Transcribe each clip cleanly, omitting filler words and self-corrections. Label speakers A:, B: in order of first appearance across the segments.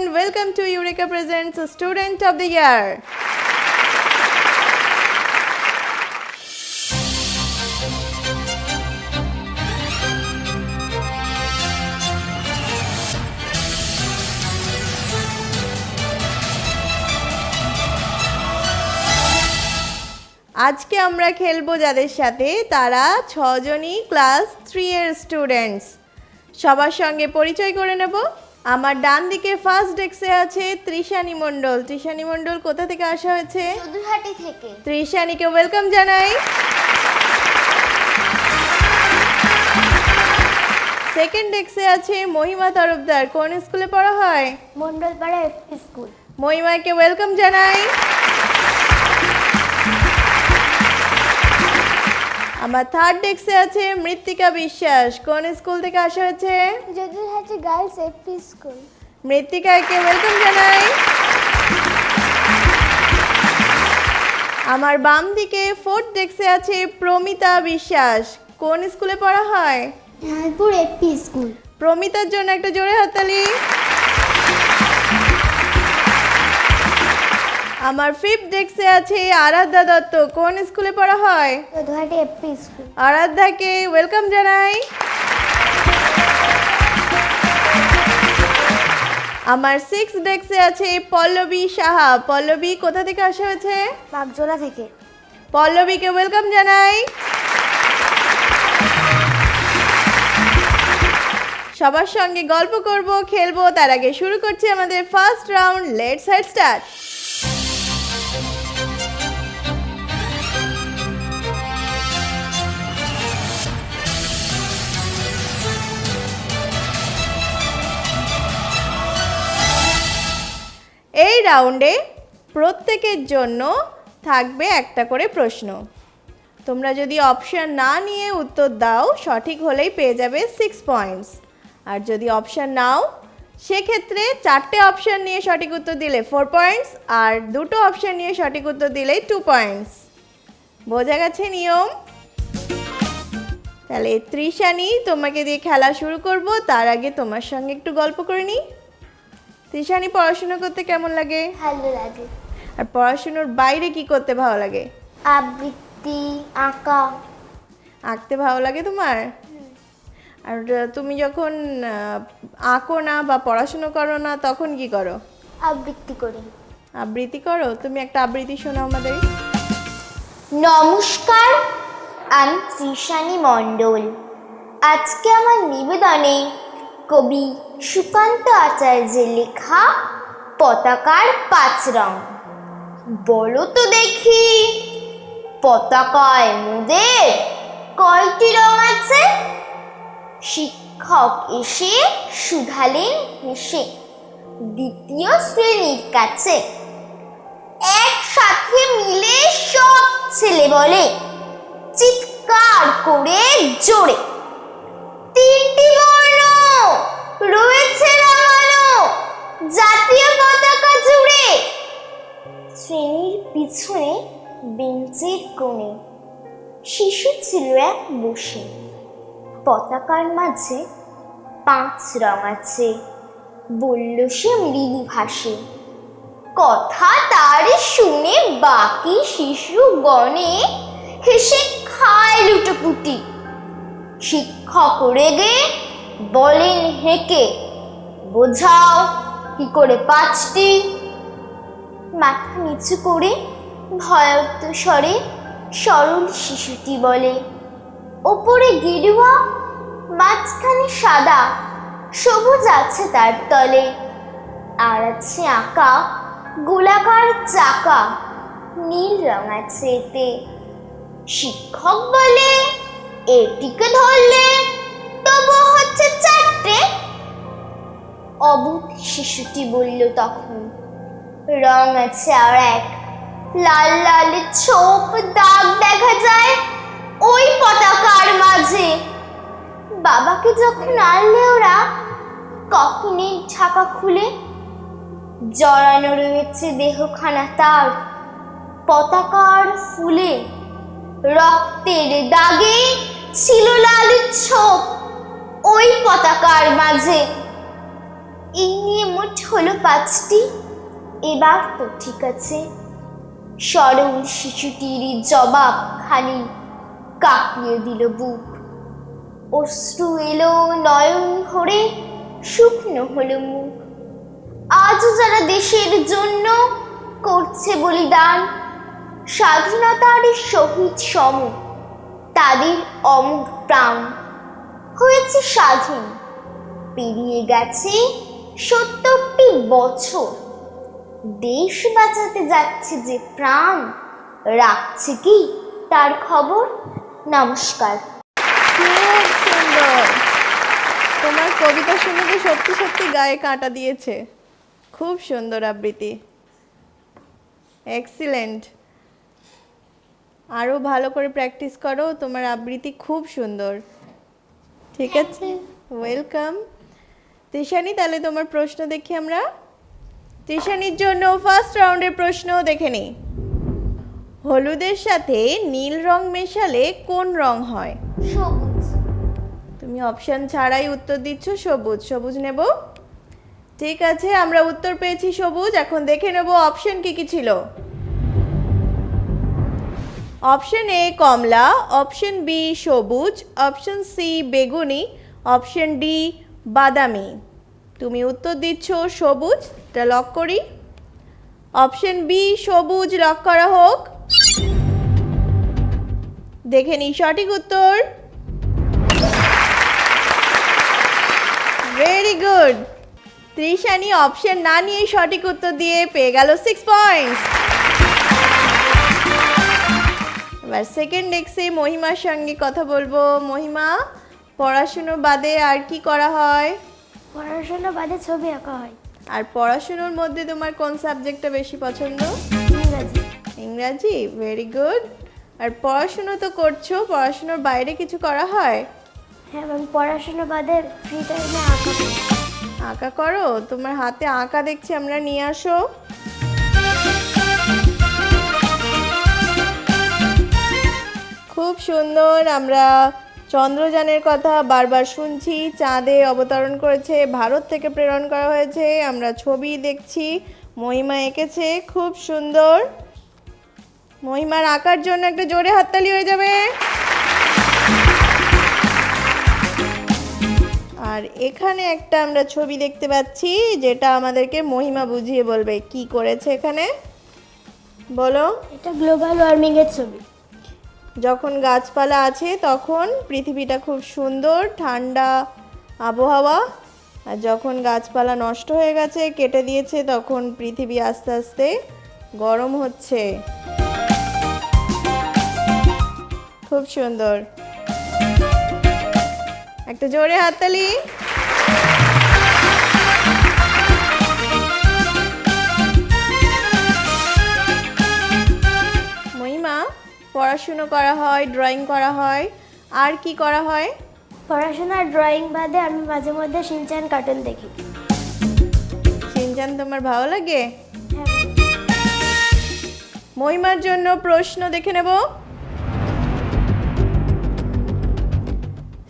A: and welcome to Eureka Presents Student of the Year. আজকে আমরা খেলবো যাদের সাথে তারা 6 জনই ক্লাস 3 এর স্টুডেন্টস। সবার সঙ্গে পরিচয় করে নেব। আমার ডান দিকে ফার্স্ট ডেস্কে আছে তৃষানী মণ্ডল। তৃষানী মণ্ডল কোথা থেকে আসা হয়েছে?
B: চৌধুরীহাটি থেকে।
A: তৃষানীকে ওয়েলকাম জানাই। সেকেন্ড ডেস্কে আছে মহিমা তরফদার। কোন স্কুলে পড়া হয়?
B: Mondalpara FP school.
A: মহিমাকে ওয়েলকাম জানাই। আমার থার্ড ডেস্কে আছে মৃত্তিকা বিশ্বাস। কোন স্কুল থেকে আসা হয়েছে?
B: চৌধুরীহাটি গার্লস এফপি স্কুল।
A: মৃত্তিকাকে ওয়েলকাম জানাই। আমার বাম দিকে ফোর্থ ডেস্কে আছে প্রমিতা বিশ্বাস। কোন স্কুলে পড়া হয়?
B: Lalpur FP school.
A: প্রমিতার জন্য একটা জোরে হাততালি। আমার ফিফথ ডেস্কে আছে আরাধ্যা দত্ত। কোন স্কুলে পড়া হয়?
B: চৌধুরীহাটি এফপি স্কুল।
A: আরাধ্যাকে ওয়েলকাম জানাই। আমার সিক্স ডেস্কে আছে পল্লবী সাহা। পল্লবী কোথা থেকে আসা হয়েছে?
B: বাগজোলা থেকে।
A: পল্লবীকে ওয়েলকাম জানাই। সবার সঙ্গে গল্প করব, খেলবো। তার আগে শুরু করছি আমাদের first round. Let's get start. এই রাউন্ডে প্রত্যেকের জন্য থাকবে একটা করে প্রশ্ন। তোমরা যদি অপশন না নিয়ে উত্তর দাও, সঠিক হলেই পেয়ে যাবে 6 পয়েন্টস। আর যদি অপশন নাও, সেক্ষেত্রে 4টে অপশন নিয়ে সঠিক উত্তর দিলে 4 পয়েন্টস, আর 2টো অপশন নিয়ে সঠিক উত্তর দিলে 2 পয়েন্টস। বোঝা গেছে নিয়ম? তাহলে তৃষানী, তোমাকে দিয়ে খেলা শুরু করব। তার আগে তোমার সঙ্গে একটু গল্প করে নিই। তৃষানী, পড়াশোনা করতে কেমন লাগে?
B: ভালো লাগে।
A: আর পড়াশোনার বাইরে কি করতে ভালো লাগে?
B: আবৃত্তি, আঁকা।
A: আঁকতে ভালো লাগে তোমার? আর তুমি যখন আঁকো না বা পড়াশুনো করো না, তখন কি করো?
B: আবৃত্তি করি।
A: আবৃত্তি করো? তুমি একটা আবৃত্তি শোনাও আমাদের।
B: নমস্কার, আমি তৃষানী মণ্ডল। আজকে আমার নিবেদনে কবি সুকান্ত আচার্যের লেখা পতাকার 5 রং। বলো তো দেখি, পতাকায় মোদের কয়টি রং আছে? শিক্ষক এসে শুধালেন হেসে দ্বিতীয় শ্রেণীর কাছে। একসাথে মিলে সব ছেলে বলে চিৎকার করে জোরে, 3টি বর্ণ রয়েছে রাঙানো জাতীয় পতাকা জুড়ে। শ্রেণীর পিছনে বেঞ্চের কোণে শিশু ছিল এক বসে। পতাকার মাঝে 5 রং আছে, বলল সে মৃদু ভাষে। কথা তার শুনে বাকি শিশু গণে হেসে খায় লুটোপুটি। শিক্ষক রেগে বলেন হেঁকে, বোঝাও কি করে 5টি। মাথা নিচু করে ভয়ত্ব স্বরে সরল শিশুটি বলে, ওপরে গেরুয়া, মাঝখানে সাদা, সবুজ আছে তার তলে, আর আছে আঁকা গোলাকার চাকা, নীল রং আছে এতে। শিক্ষক বলে, এটিকে ধরলে তবু হচ্ছে 4টে। অবুধ শিশুটি বলল তখন, রং আছে আর এক, লাল লাল ছোপ দাগ দেখা যায় ওই পতাকার মাঝে। বাবাকে যখন আনলে ওরা, কখনই ঢাকা খুলে জড়ানো রয়েছে দেহখানা তার পতাকার ফুলে। রক্তের দাগে ছিল লাল ছোপ ওই পতাকার মাঝে। এই নিয়ে মোট হলো 5টি। এবার তো ঠিক আছে। সরল শিশুটির জবাব খালি কাঁপিয়ে দিল বুক। অশ্রু এলো নয়ন ভরে, শুকনো হলো মুখ। আজও যারা দেশের জন্য করছে বলিদান, স্বাধীনতার শহীদ সম তাদের অমর প্রাণ, হয়েছে স্বাধীন। পেরিয়ে গেছে 70টি বছর, দেশ বাঁচাতে যাচ্ছে যে প্রাণ, রাখছে কি তার খবর? নমস্কার।
A: খুব সুন্দর। তোমার কবিতা শুনে তো সত্যি সত্যি গায়ে কাঁটা দিয়েছে। খুব সুন্দর আবৃত্তি, এক্সিলেন্ট। আরও ভালো করে প্র্যাকটিস করো, তোমার আবৃত্তি খুব সুন্দর। ঠিক আছে, ওয়েলকাম। তৃষানি, তাহলে তোমার প্রশ্ন দেখি আমরা। তৃষানির জন্য ফার্স্ট রাউন্ডের প্রশ্ন দেখে নিই। হলুদের সাথে নীল রং মেশালে কোন রং হয়?
B: সবুজ।
A: তুমি অপশন ছাড়াই উত্তর দিচ্ছ সবুজ। সবুজ নেব, ঠিক আছে, আমরা উত্তর পেয়েছি সবুজ। এখন দেখে নেব অপশন কি কি ছিল। অপশন এ কমলা, অপশন বি সবুজ, অপশন সি বেগুনি, অপশন ডি বাদামি। তুমি উত্তর দিচ্ছ সবুজ, তা লক করি। অপশন বি সবুজ লক করা হোক। দেখে নিই সঠিক উত্তর। Very good. তৃষানি অপশন না নিয়ে সঠিক উত্তর দিয়ে পেয়ে গেল 6 পয়েন্টস। এবার সেকেন্ড ডেস্কে মহিমার সঙ্গে কথা বলবো। মহিমা, পড়াশুনো বাদে আর কি করা হয়?
C: পড়াশোনা বাদে ছবি আঁকা হয়।
A: আর পড়াশুনোর মধ্যে তোমার কোন সাবজেক্টটা বেশি পছন্দ?
C: ইংরাজি।
A: ইংরাজি, ভেরি গুড। আর পড়াশুনো তো করছো, পড়াশুনোর বাইরে কিছু করা হয়?
C: হ্যাঁ ম্যাম, পড়াশোনা বাদে ফ্রি টাইমে আঁকা করি।
A: আঁকা করো? তোমার হাতে আঁকা দেখছি আমরা, নিয়ে আসো। খুব সুন্দর। আমরা চন্দ্রযানের কথা বারবার শুনছি, চাঁদে অবতরণ করেছে, ভারত থেকে প্রেরণ করা হয়েছে, আমরা ছবি দেখছি, মহিমা এঁকেছে, খুব সুন্দর। মহিমার আঁকার জন্য একটা জোরে হাততালি হয়ে যাবে। আর এখানে একটা আমরা ছবি দেখতে পাচ্ছি, যেটা আমাদেরকে মহিমা বুঝিয়ে বলবে কি করেছে এখানে, বলো।
C: এটা গ্লোবাল ওয়ার্মিং এর ছবি।
A: যখন গাছপালা আছে তখন পৃথিবীটা খুব সুন্দর, ঠান্ডা আবহাওয়া। আর যখন গাছপালা নষ্ট হয়ে গেছে, কেটে দিয়েছে, তখন পৃথিবী আস্তে আস্তে গরম হচ্ছে। খুব সুন্দর, একটা জোরে হাততালি। মহিমা, পড়াশুনো করা হয়, ড্রয়িং করা হয়, আর কি করা হয়?
C: পড়াশোনা আর ড্রয়িং বাদে আমি মাঝে মধ্যে শিনচান কার্টুন দেখি।
A: শিনচান তোমার ভালো লাগে?
C: হ্যাঁ ম্যাম।
A: মহিমার জন্য প্রশ্ন দেখে নেব।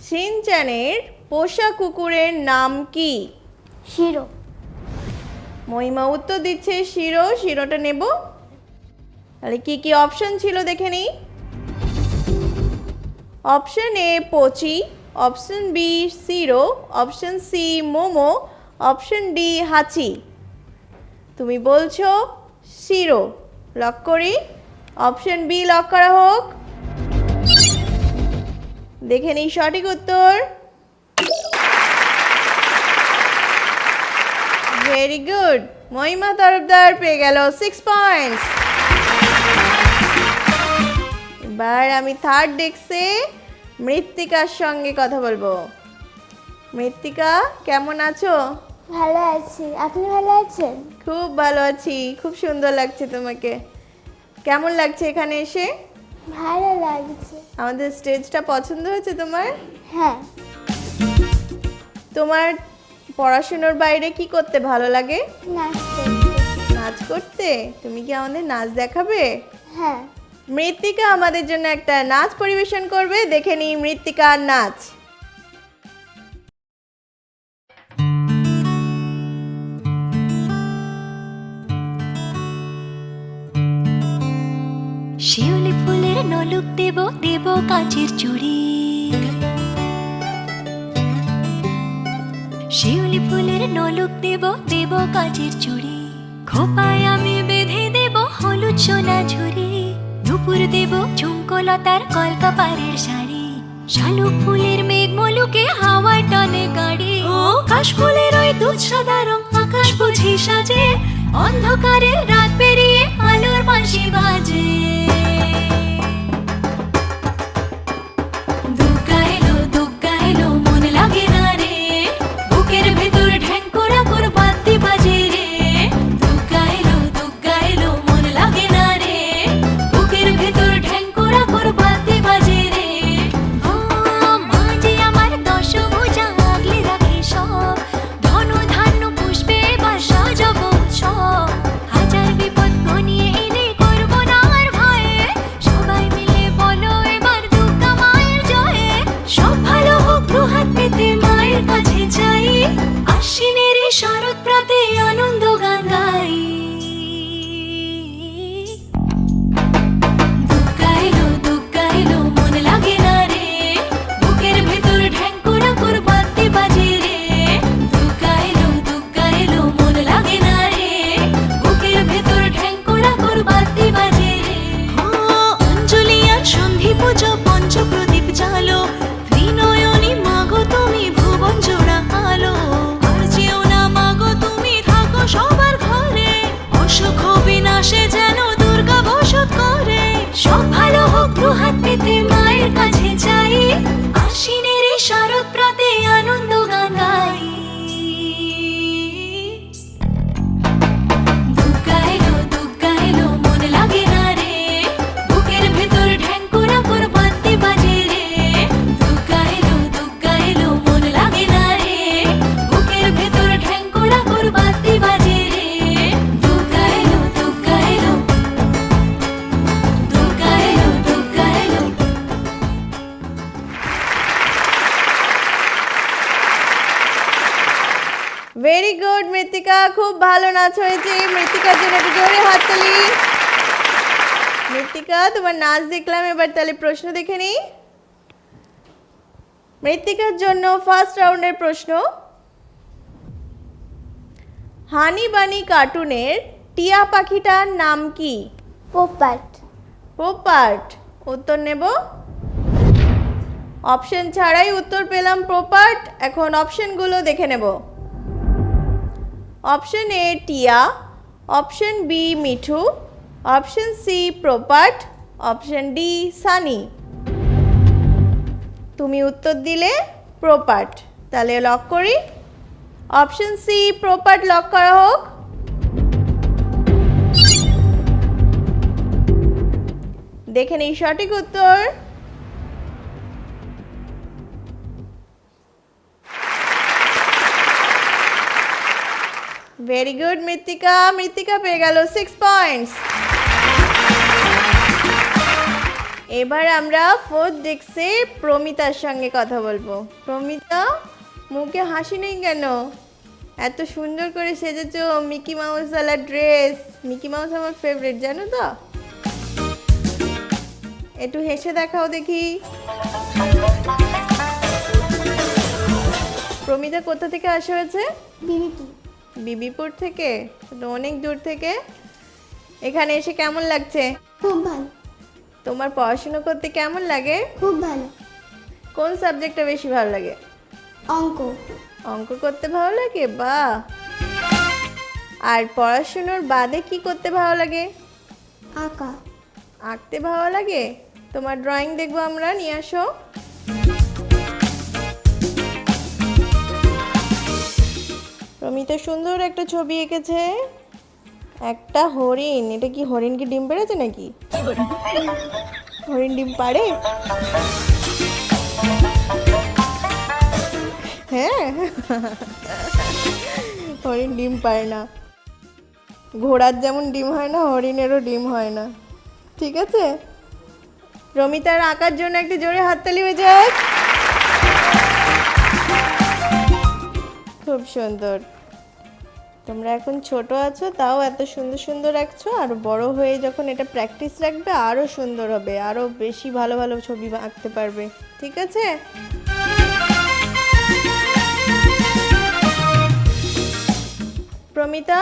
A: শিনচানের পোষা কুকুরের নাম কি?
C: শিরো।
A: মহিমা উত্তর দিচ্ছে শিরো। শিরোটা নেব। তাহলে কি কি অপশন ছিল দেখে নিই। Option A Pochi, option B Shiro, option C Momo, option D Hachi. তুমি বলছো শিরো, লক করি। অপশন বি লক করা হোক। দেখে নিই সঠিক উত্তর। Very good. মহিমা তরফদার পেয়ে গেল 6 পয়েন্টস। এবার আমি থার্ড ডেস্কে মৃত্তিকার সঙ্গে কথা বলবো। মৃত্তিকা, কেমন আছো?
C: ভালো আছি, আপনি ভালো আছেন?
A: খুব ভালো আছি, খুব সুন্দর লাগছে তোমাকে। কেমন লাগছে এখানে এসে?
C: ভালো লাগছে।
A: আমাদের স্টেজটা পছন্দ হয়েছে তোমার?
C: হ্যাঁ।
A: তোমার পড়াশোনার বাইরে কি করতে ভালো লাগে?
C: নাচ করতে।
A: নাচ করতে? তুমি কি আমাদের নাচ দেখাবে?
C: হ্যাঁ।
A: মৃত্তিকা আমাদের জন্য একটা নাচ পরিবেশন করবে, দেখে নিই মৃত্তিকার নাচ।
D: নলুক দেব দেব কাচের চুড়ি শিউলি ফুলের নলুক দেব দেব কাচের চুড়ি খোপায় আমি বেঁধে দেব হলুদ সোনা ঝুরি নুপুর দেব ঝুমকোলতার কলকাপাড়ের শাড়ি শালুক ফুলের মেঘ মলুকে হাওয়ার টানে গাড়ি ও কাশফুলের ওই দুধ সাদা রং আকাশ বুঝি সাজে অন্ধকারে রাত পেরিয়ে আলোর বাঁশি বাজে দুগ্গা এলো মন লাগে না রে বুকের ভেতর ঢ্যাঙ্করা কর বাদ্যি বাজে রে দুগ্গা এলো মন লাগে না রে বুকের ভেতর ঢ্যাঙ্করা কর বাদ্যি বাজে রে ও মাঝে আমার দশভুজা আগলে রাখে সব ধনু ধান্য পুষ্পে এবার সাজাবো সব হাজার বিপদ ঘনিয়ে এলে করবো না আর ভয়ে সবাই মিলে বলো এবার দুর্গা মায়ের জয়ে সব ভালো হোক দুহাত পেতে মায়ের কাছে যাই আশ্বিনের এই শরৎ প্রাতে আনন্দ গান গাই দুগ্গা এলো মন লাগে না রে বুকের ভেতর ঢ্যাঙ্করা কর বাদ্যি বাজে রে দুগ্গা এলো মন লাগে না রে বুকের ভেতর ঢ্যাঙ্করা কর বাদ্যি বাজে রে ও অঞ্জলি আর সন্ধি পুজো পঞ্চ প্রদীপ জালো ত্রিনয়নী মাগো তুমি ভুবন জোড়া আলো আর যেও না মাগো তুমি থাকো সবার ঘরে অসুখ বিনাশে যেন দুর্গা বসত করে সব ভালো হোক দুহাত পেতে মায়ের কাছে যাই আশ্বিনের এই শরৎ প্রাতে আনন্দ গান গাই দুগ্গা এলো মন লাগে না রে বুকের ভেতর ঢ্যাঙ্করা কর বাদ্যি বাজে রে দুগ্গা এলো মন লাগে না রে বুকের ভেতর ঢ্যাঙ্করা কর বাদ্যি বাজে রে দুগ্গা এলো
A: ভেরি গুড মৃত্তিকা, খুব ভালো নাচ হয়েছে। মৃত্তিকার জন্য একটু জোরে হাততালি। মৃত্তিকা, তোমার নাচ দেখলাম, এবার তাহলে প্রশ্ন দেখে নিই। মৃত্তিকার জন্য ফার্স্ট রাউন্ডের প্রশ্ন, হানি বানি কার্টুনের টিয়া পাখিটার নাম কি?
C: পোপাট।
A: পোপাট। উত্তর নেব। অপশন ছাড়াই উত্তর পেলাম পোপাট। এখন অপশনগুলো দেখে নেব। অপশন এ টিয়া, অপশন বি মিঠু, অপশন সি পোপাট, অপশন ডি সানি। তুমি উত্তর দিলে পোপাট, তাহলে লক করি। অপশন সি পোপাট লক করা হোক। দেখে নিই সঠিক উত্তর। ভেরি গুড মৃত্তিকা। মৃত্তিকা পেয়ে গেল 6 পয়েন্টস। এবার আমরা ফোর্থ ডেস্কে প্রমিতার সঙ্গে কথা বলবো। প্রমিতা, মুখে হাসি নেই কেন? এত সুন্দর করে সেজেছো, মিকি মাউস ওয়ালা ড্রেস। মিকি মাউস আমার ফেভারিট, জানো তো? একটু হেসে দেখাও দেখি। প্রমিতা কোথা থেকে আসা হয়েছে? বিবিপুর থেকে? তো অনেক দূর থেকে। এখানে এসে কেমন লাগছে?
C: খুব ভালো।
A: তোমার পড়াশোনা করতে কেমন লাগে?
C: খুব ভালো।
A: কোন সাবজেক্টটা বেশি ভালো লাগে?
C: অঙ্ক।
A: অঙ্ক করতে ভালো লাগে? বাহ। আর পড়াশোনার বাদে কি করতে ভালো লাগে?
C: আঁকা।
A: আঁকতে ভালো লাগে? তোমার ড্রয়িং দেখবো আমরা, নিয়ে আসো। প্রমিতা সুন্দর একটা ছবি এঁকেছে, একটা হরিণ। এটা কি হরিণ কি ডিম পেড়েছে নাকি? হরিণ ডিম পাড়ে? হ্যাঁ, হরিণ ডিম পারে না। ঘোড়ার যেমন ডিম হয় না, হরিণেরও ডিম হয় না। ঠিক আছে, প্রমিতার আঁকার জন্য একটু জোরে হাততালি হয়ে যাক। খুব সুন্দর। তোমরা এখন ছোট আছো, তাও এত সুন্দর সুন্দর আঁকছো, আর বড় হয়ে যখন এটা প্র্যাকটিস রাখবে আরও সুন্দর হবে, আরও বেশি ভালো ভালো ছবি আঁকতে পারবে। ঠিক আছে? প্রমিতা,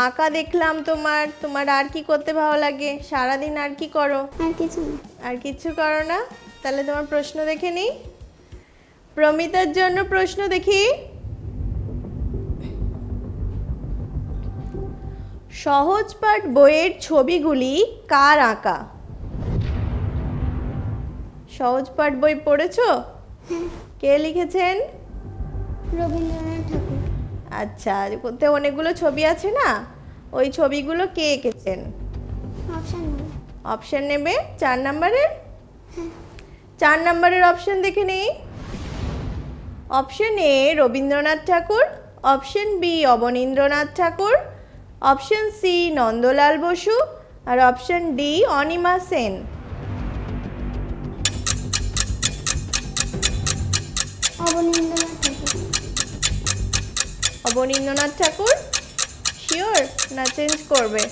A: আঁকা দেখলাম তোমার, তোমার আর কি করতে ভালো লাগে? সারাদিন আর কি করো?
C: আর কিছু না।
A: আর কিচ্ছু করো না? তাহলে তোমার প্রশ্ন দেখে নিই। প্রমিতার জন্য প্রশ্ন দেখি। সহজ পাঠ বইয়ের ছবিগুলি কার আঁকা? সহজ পাঠ বই পড়েছো? কে লিখেছেন?
C: রবীন্দ্রনাথ ঠাকুর।
A: আচ্ছা, ওতে অনেকগুলো ছবি আছে না, ওই ছবিগুলো কে এঁকেছেন?
C: অপশন নেই।
A: অপশন নেবে 4 নাম্বারের? 4 নাম্বারের অপশন দেখে নেই। Option A Rabindranath Thakur, option B Abanindranath Thakur, option C Nandalal Basu, আর option D Anima Sen.
C: Abanindranath Thakur.
A: Abanindranath Thakur sure না চেঞ্জ করবে?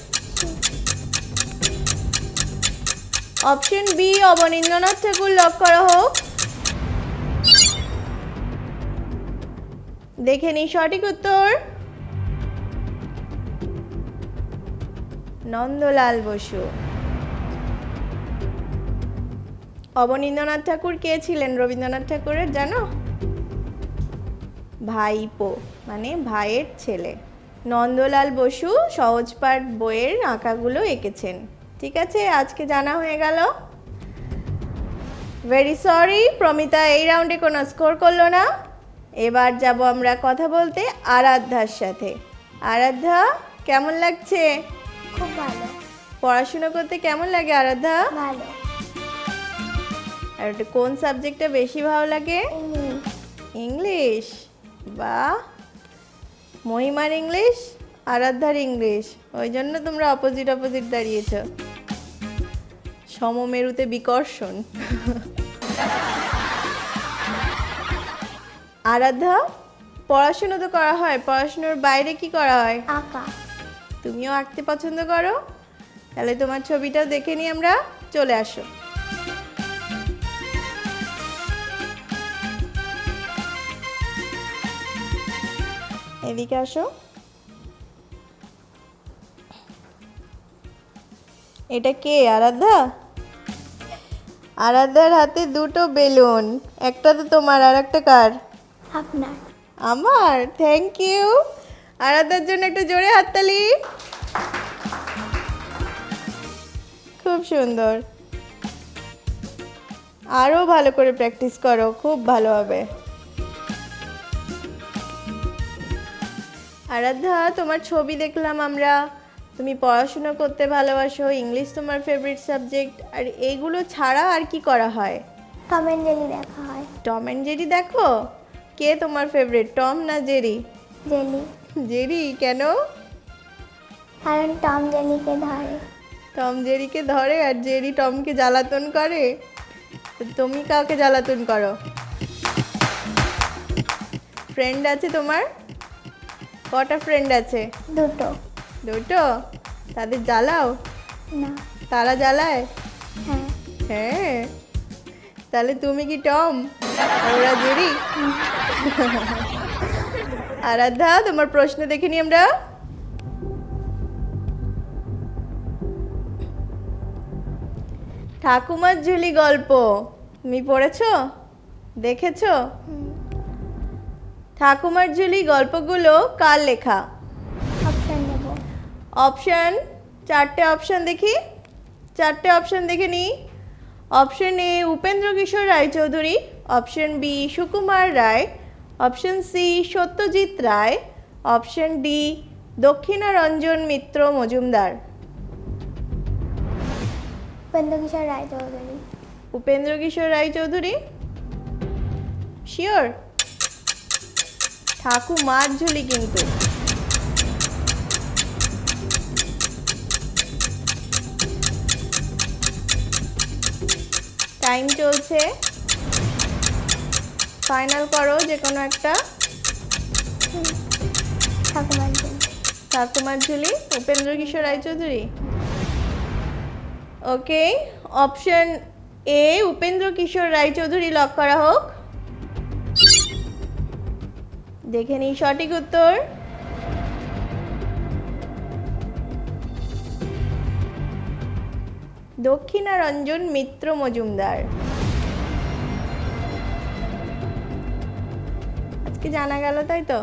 A: Option B Abanindranath Thakur lock করা হোক। দেখে নিই সঠিক উত্তর নন্দলাল বসু। অবনীন্দ্রনাথ ঠাকুর কে ছিলেন রবীন্দ্রনাথ ঠাকুরের জানো? ভাইপো, মানে ভাইয়ের ছেলে। নন্দলাল বসু সহজ পাঠ বইয়ের আঁকাগুলো এঁকেছেন। ঠিক আছে, আজকে জানা হয়ে গেল। ভেরি সরি, প্রমিতা এই রাউন্ডে কোনো স্কোর করলো না। এবার যাব আমরা কথা বলতে আরাধ্যার সাথে। আরাধ্যা, কেমন লাগছে?
C: খুব ভালো।
A: পড়াশোনা করতে কেমন লাগে আরাধ্যা?
C: ভালো।
A: আর ওটা কোন সাবজেক্টটা বেশি ভালো লাগে?
C: ইংলিশ।
A: ইংলিশ। বাহ, মহিমার ইংলিশ, আরাধ্যার ইংলিশ, ওই জন্য তোমরা অপোজিট অপোজিট দাঁড়িয়েছ। সমমেরুতে বিকর্ষণ। আরাধ্যা, পড়াশোনা তো করা হয়, পড়াশোনার বাইরে কি করা হয়?
C: আঁকা।
A: তুমিও আঁকতে পছন্দ করো? তাহলে তোমার ছবিটাও দেখে নিই আমরা। চলে আসো। এদিকে আসো। এটা কে? আরাধ্যা? আরাধ্যার হাতে দুটো বেলুন, একটা তো তোমার আর একটা কার?
C: আপনার।
A: আমার? Thank you. আরাধ্যার জন্য একটা জোরে হাততালি। খুব সুন্দর, আরো ভালো করে প্র্যাকটিস করো, খুব ভালো হবে। আরাধ্যা, তোমার ছবি দেখলাম আমরা, তুমি পড়াশোনা করতে ভালোবাসো, ইংলিশ তোমার ফেভারিট সাবজেক্ট, আর এইগুলো ছাড়া আর কি করা হয়?
C: টম অ্যান্ড জেরি দেখা হয়।
A: টম অ্যান্ড জেরি দেখো? কে তোমার ফেভারিট, টম না জেরি?
C: জেলি।
A: জেরি কেন?
C: কারণ টম জেলিকে ধরে।
A: টম জেরিকে ধরে আর জেরি টমকে জ্বালাতন করে? তো তুমি কাউকে জ্বালাতন করো? ফ্রেন্ড আছে তোমার? কটা ফ্রেন্ড আছে?
C: দুটো।
A: দুটো? তাদের জ্বালাও?
C: না।
A: তারা জ্বালায়?
C: হ্যাঁ।
A: হ্যাঁ, তাহলে তুমি কি টম আর ওরা জেরি? আরাধ্যা, তোমার প্রশ্ন দেখে নি আমরা। ঠাকুমার ঝুলি গল্প তুমি পড়েছো, দেখেছো? ঠাকুমার ঝুলি গল্পগুলো কার লেখা?
C: অপশন নেব।
A: অপশন, 4টে অপশন দেখি, 4টে অপশন দেখে নিই। Option A Upendra Kishore Roychowdhury, option B Sukumar Ray, option C Satyajit Ray, option D Dakshinaranjan Mitra Majumdar.
C: Upendra Kishore Roychowdhury.
A: Upendra Kishore Roychowdhury sure? Thakumar Jhuli কিন্তু। টাইম চলছে, ফাইনাল করো যে কোনো একটা।
C: Thakumar
A: Thakumar Jhuli, Upendra Kishore Roychowdhury. Okay, option A Upendra Kishore Roychowdhury lock করা হোক। দেখে নিই সঠিক উত্তর। দক্ষিণারঞ্জন মিত্র মজুমদার। আজকে জানা গেল, তাই তো?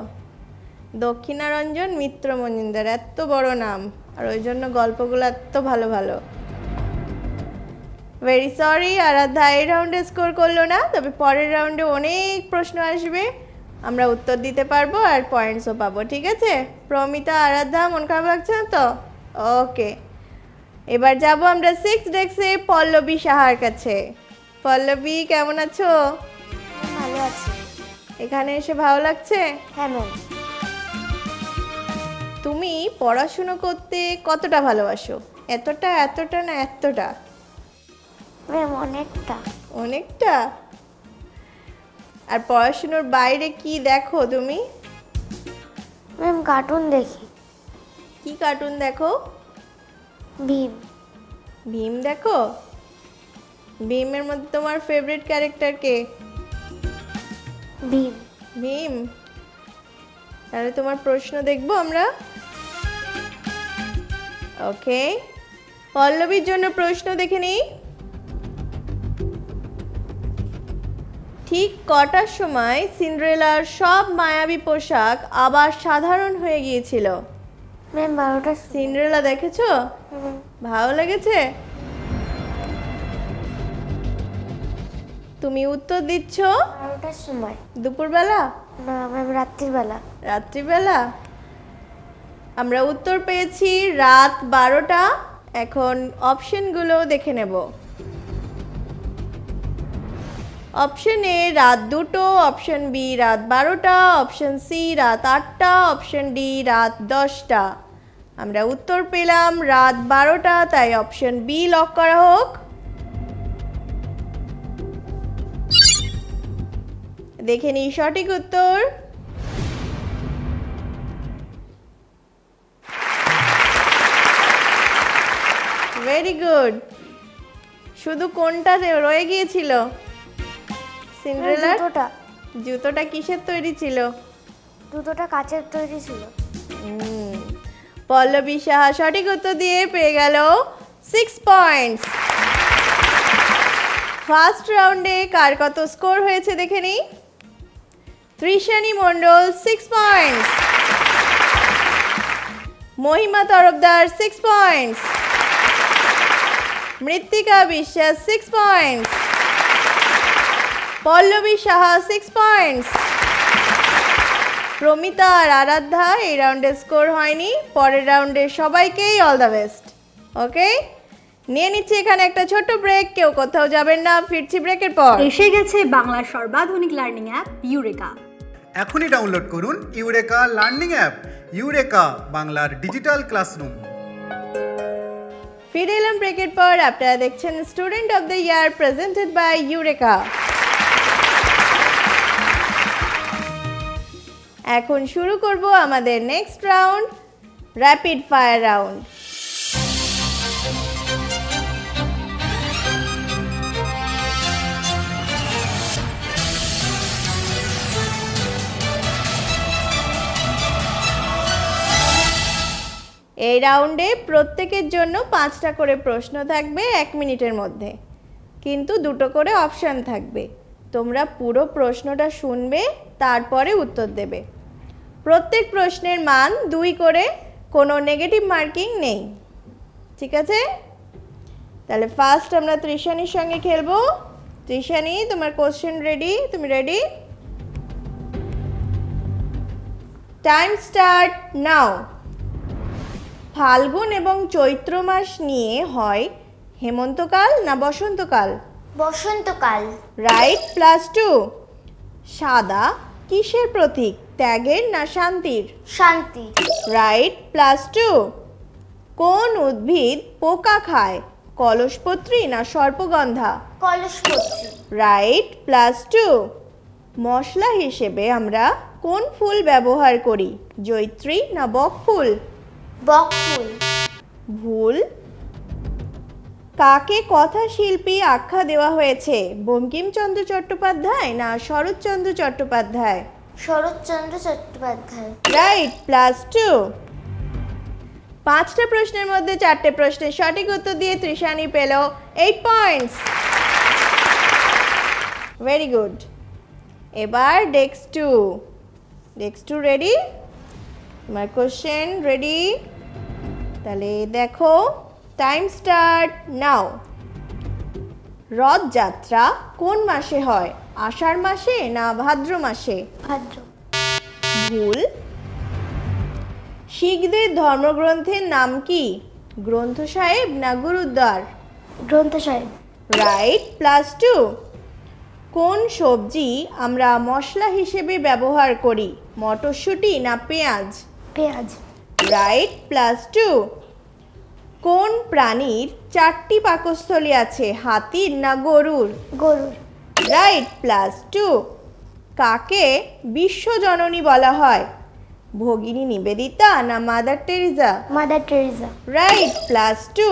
A: দক্ষিণারঞ্জন মিত্র মজুমদার, এত বড় নাম, আর ওই জন্য গল্পগুলো এত ভালো ভালো। ভেরি সরি, আরাধ্যা এই রাউন্ডে স্কোর করলো না, তবে পরের রাউন্ডে অনেক প্রশ্ন আসবে, আমরা উত্তর দিতে পারবো আর পয়েন্টসও পাবো, ঠিক আছে? প্রমিতা, আরাধ্যা, মন খারাপ লাগছে না তো? ওকে, এবার যাব আমরা 6 ডেস্কে পল্লবী সাহার কাছে। পল্লবী, কেমন আছো?
C: ভালো আছি।
A: এখানে এসে ভালো লাগছে?
C: হ্যাঁ ম্যাম।
A: তুমি পড়াশুনো করতে কতটা ভালোবাসো? এতটা, এতটা না এতটা?
C: ম্যাম অনেকটা।
A: অনেকটা? আর পড়াশুনোর বাইরে কি দেখো তুমি?
C: ম্যাম কার্টুন দেখি।
A: কি কার্টুন দেখো?
C: ভীম।
A: ভীম দেখো? ভীমের মধ্যে তোমার ফেভারিট ক্যারেক্টার কে?
C: ভীম।
A: ভীম। তাহলে তোমার প্রশ্ন দেখবো আমরা। ওকে, পল্লবীর জন্য প্রশ্ন দেখে নিই। ঠিক কটার সময় সিন্ড্রেলার সব মায়াবী পোশাক আবার সাধারণ হয়ে গিয়েছিল?
C: ম্যাম 12টা।
A: সিন্ড্রেলা দেখেছো? ভালো লেগেছে? তুমি উত্তর দিচ্ছ
C: 12টার সময়।
A: দুপুরবেলা?
C: না ম্যাম রাত্রিবেলা।
A: রাত্রিবেলা? আমরা উত্তর পেয়েছি রাত 12টা। এখন অপশনগুলো দেখে নেব। অপশন এ রাত 2টো, অপশন বি রাত 12টা, অপশন সি রাত 8টা, অপশন ডি রাত 10টা। আমরা উত্তর পেলাম রাত 12টা, তাই অপশন বি লক করা হোক। দেখে নিই সঠিক উত্তর। Very good. শুধু কোনটা রয়ে গিয়েছিল সিন্ড্রেলার?
C: জুতোটা।
A: জুতোটা কিসের তৈরি ছিল?
C: জুতোটা কাচের তৈরি ছিল।
A: পল্লবী সাহা সঠিক উত্তর দিয়ে পেয়ে গেল 6 পয়েন্টস। ফার্স্ট রাউন্ডে কার কত স্কোর হয়েছে দেখে নিই। ত্রিশানী মণ্ডল 6 পয়েন্টস, মহিমা তরফদার 6 পয়েন্টস, মৃত্তিকা বিশ্বাস 6 পয়েন্টস, পল্লবী সাহা 6 পয়েন্টস, প্রমিতা আর আরাধ্যা এই রাউন্ডে স্কোর হয়নি। পরের রাউন্ডে সবাইকেই অল দ্য বেস্ট। ওকে, নিয়ে নিচ্ছি এখানে একটা ছোট্ট ব্রেক। কেউ কোথাও যাবেন না, ফিরছি ব্রেকের পর।
E: এসে গেছে বাংলার সর্বাধুনিক লার্নিং অ্যাপ ইউরেকা।
F: এখনই ডাউনলোড করুন ইউরেকা লার্নিং অ্যাপ। ইউরেকা, বাংলার ডিজিটাল ক্লাসরুম।
A: ফিরে এলাম ব্রেকের পর। আপনারা দেখছেন student of the year presented by Eureka. এখন শুরু করব আমাদের next round, rapid fire round. এই রাউন্ডে প্রত্যেকের জন্য 5টা করে প্রশ্ন থাকবে 1 মিনিটের মধ্যে, কিন্তু 2টো করে অপশান থাকবে। তোমরা পুরো প্রশ্নটা শুনবে, তারপরে উত্তর দেবে। প্রত্যেক প্রশ্নের মান 2 করে, কোনো নেগেটিভ মার্কিং নেই, ঠিক আছে? তাহলে ফার্স্ট আমরা ত্রিশানীর সঙ্গে খেলবো। ত্রিশানী, তোমার কোশ্চেন রেডি? তুমি রেডি? Time start now. ফাল্গুন এবং চৈত্র মাস নিয়ে হয় হেমন্তকাল না বসন্তকাল?
B: বসন্তকাল।
A: রাইট, +2। সাদা কিসের প্রতীক, ত্যাগের না শান্তির?
B: শান্তি।
A: রাইট, +2। কোন উদ্ভিদ পোকা খায়, কলসপত্রী না সর্পগন্ধা?
B: কলসপত্রী।
A: রাইট, +2। মশলা হিসেবে আমরা কোন ফুল ব্যবহার করি, জয়িত্রী না বক ফুল?
B: বকফুল।
A: ভুল। কাকে কথা শিল্পী আখ্যা দেওয়া হয়েছে, বঙ্কিমচন্দ্র চট্টোপাধ্যায় না শরৎচন্দ্র চট্টোপাধ্যায়?
B: শরৎচন্দ্র চট্টোপাধ্যায়।
A: রাইট, +2। 5টা প্রশ্নের মধ্যে 4টে প্রশ্নের সঠিক উত্তর দিয়ে তৃষানি পেল 8 পয়েন্টস। Very good. এবার ডেস্ক 2 রেডি? তোমার কোশ্চেন রেডি? তাহলে দেখো, টাইম স্টার্ট নাও। রথযাত্রা কোন মাসে হয়, আষাঢ় মাসে না ভাদ্র মাসে?
C: ভাদ্র।
A: ভুল। শিখদের ধর্মগ্রন্থের নাম কি, গ্রন্থ সাহেব না গুরুদ্বার?
C: গ্রন্থ সাহেব।
A: রাইট, +2। কোন সবজি আমরা মশলা হিসেবে ব্যবহার করি, মটরশুঁটি না পেঁয়াজ?
C: পেঁয়াজ।
A: রাইট, +2। কোন প্রাণীর 4টি পাকস্থলী আছে, হাতির না গরুর?
C: গরুর।
A: রাইট, +2। কাকে বিশ্বজননী বলা হয়, ভগিনী নিবেদিতা না mother Teresa?
C: Mother Teresa.
A: Right, +2।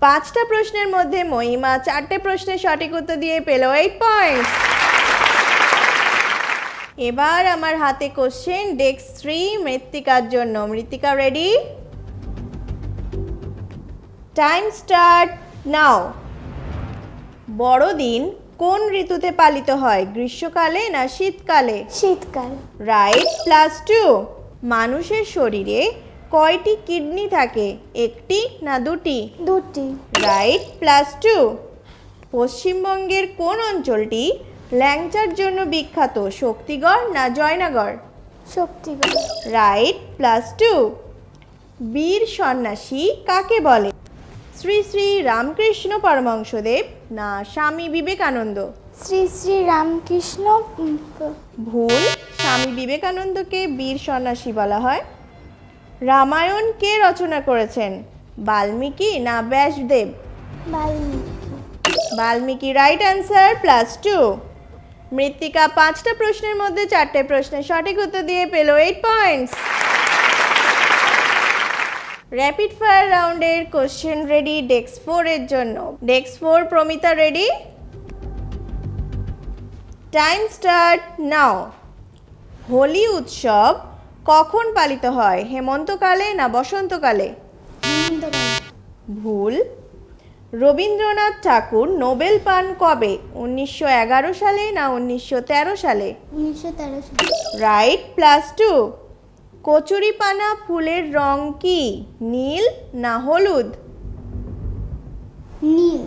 A: 5টা প্রশ্নের মধ্যে মহিমা 4টে প্রশ্নের সঠিক উত্তর দিয়ে পেল 8 পয়েন্টস। এবার আমার হাতে কোশ্চেন ডেস্ক 3 মৃত্তিকার জন্য। মৃত্তিকা রেডি? টাইম স্টার্ট নাও। বড়দিন কোন ঋতুতে পালিত হয়, গ্রীষ্মকালে না শীতকালে?
C: শীতকাল।
A: রাইট, +2। মানুষের শরীরে কয়টি কিডনি থাকে, একটি না দুটি?
C: দুটি।
A: রাইট, +2। পশ্চিমবঙ্গের কোন অঞ্চলটি ল্যাংচার জন্য বিখ্যাত, শক্তিগড় না জয়নগর?
C: শক্তিগড়।
A: রাইট, +2। বীর সন্ন্যাসী কাকে বলে, শ্রী শ্রী রামকৃষ্ণ পরমহংসদেব না স্বামী বিবেকানন্দ?
C: শ্রী শ্রী রামকৃষ্ণ।
A: ভুল। স্বামী বিবেকানন্দকে বীর সন্ন্যাসী বলা হয়। রামায়ণ কে রচনা করেছেন, বাল্মীকি না ব্যাসদেব?
C: বাল্মীকি।
A: Valmiki right answer, +2। মৃত্তিকা 5টা প্রশ্নের মধ্যে 4টে প্রশ্নের সঠিক উত্তর দিয়ে পেল 8 পয়েন্টস। র্যাপিড ফায়ার রাউন্ডের কোশ্চেন রেডি ডেস্ক 4 এর জন্য। Desk 4 Pramita ready? Time start now. Holi উৎসব কখন পালিত হয়, হেমন্তকালে না বসন্তকালে? ভুল। রবীন্দ্রনাথ ঠাকুর নোবেল পান কবে, 1911 সালে না 1913 সালে?
C: 1913 সাল।
A: রাইট, +2। কচুরিপানা ফুলের রং কি, নীল না হলুদ?
C: নীল।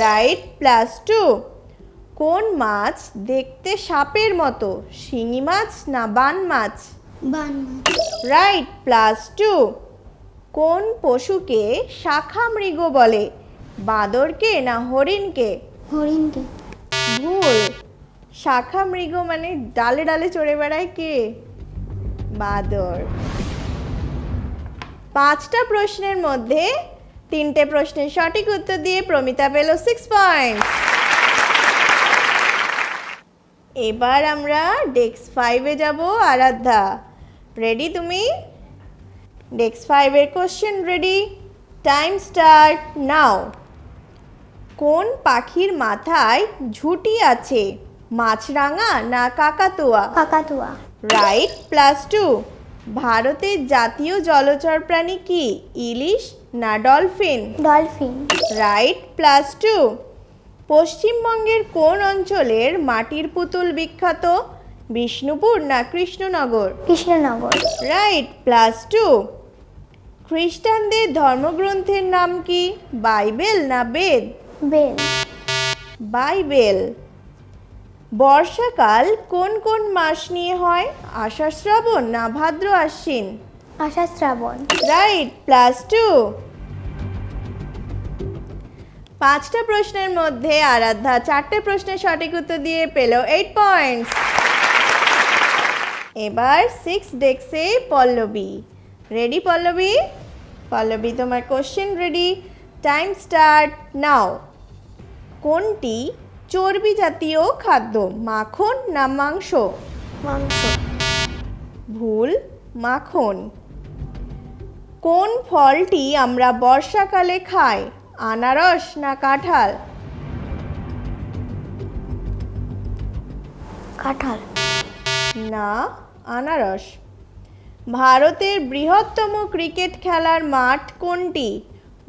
A: রাইট, +2। কোন মাছ দেখতে সাপের মতো, শিঙি মাছ না বান মাছ?
C: বান।
A: রাইট, +2। কোন পশুকে শাখা মৃগ বলে, বাঁদরকে না হরিণকে?
C: হরিণকে।
A: ভুল। শাখা মৃগ মানে ডালে ডালে চড়ে বেড়ায় কে, বাঁদর। 5টা প্রশ্নের মধ্যে 3টে প্রশ্নের সঠিক উত্তর দিয়ে প্রমিতা পেল 6 পয়েন্টস। এবার আমরা ডেস্ক 5 এ যাব। আরাধ্যা রেডি তুমি? ডেস্ক 5 এর কোশ্চেন রেডি? টাইম স্টার্ট নাও। কোন পাখির মাথায় ঝুঁটি আছে, মাছরাঙা না কাকাতুয়া?
C: কাকাতুয়া।
A: রাইট, +2। ভারতের জাতীয় জলচর প্রাণী কি, ইলিশ না ডলফিন?
C: ডলফিন।
A: রাইট, +2। পশ্চিমবঙ্গের কোন অঞ্চলের মাটির পুতুল বিখ্যাত, বিষ্ণুপুর না কৃষ্ণনগর?
C: কৃষ্ণনগর।
A: রাইট, +2। খ্রিস্টানদের ধর্মগ্রন্থের নাম কি, বাইবেল না বেদ?
C: বেল।
A: বাইবেল। বর্ষাকাল কোন কোন মাস নিয়ে হয়, আষাঢ় শ্রাবণ না ভাদ্র আশ্বিন?
C: আষাঢ় শ্রাবণ।
A: রাইট, +2। 5টা প্রশ্নের মধ্যে আরাধ্যা 4টে প্রশ্নের সঠিক উত্তর দিয়ে পেল 8 পয়েন্টস। এবার 6 ডেস্কে পল্লবী রেডি? পল্লবী? পল্লবী তোমার কোশ্চেন রেডি? টাইম স্টার্ট নাও। কোনটি চর্বি জাতীয় খাদ্য, মাখন না মাংস?
C: মাংস।
A: ভুল। মাখন। কোন ফলটি আমরা বর্ষাকালে খাই, আনারস না কাঁঠাল?
C: কাঁঠাল।
A: না, আনারস। ভারতের বৃহত্তম ক্রিকেট খেলার মাঠ কোনটি,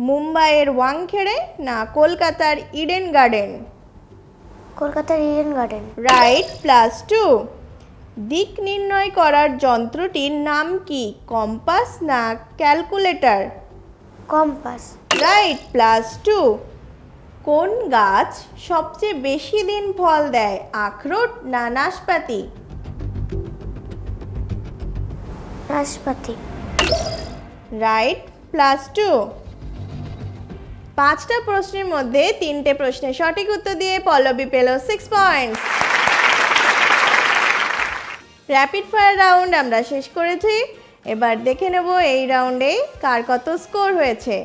A: মুম্বাইয়ের ওয়াংখেড়ে না কলকাতার ইডেন গার্ডেন?
C: কলকাতার ইডেন গার্ডেন।
A: রাইট, +2। দিক নির্ণয় করার যন্ত্রটির নাম কি, কম্পাস না ক্যালকুলেটর?
C: কম্পাস।
A: রাইট, +2। কোন গাছ সবচেয়ে বেশি দিন ফল দেয়, আখরোট না নাশপাতি?
C: নাশপাতি।
A: রাইট, +2। 5টা প্রশ্নের মধ্যে 3টে প্রশ্নের সঠিক উত্তর দিয়ে পল্লবী পেল 6 পয়েন্টস। র্যাপিড ফায়ার রাউন্ড আমরা শেষ করেছি। এবার দেখে নেব এই রাউন্ডে কার কত স্কোর হয়েছে।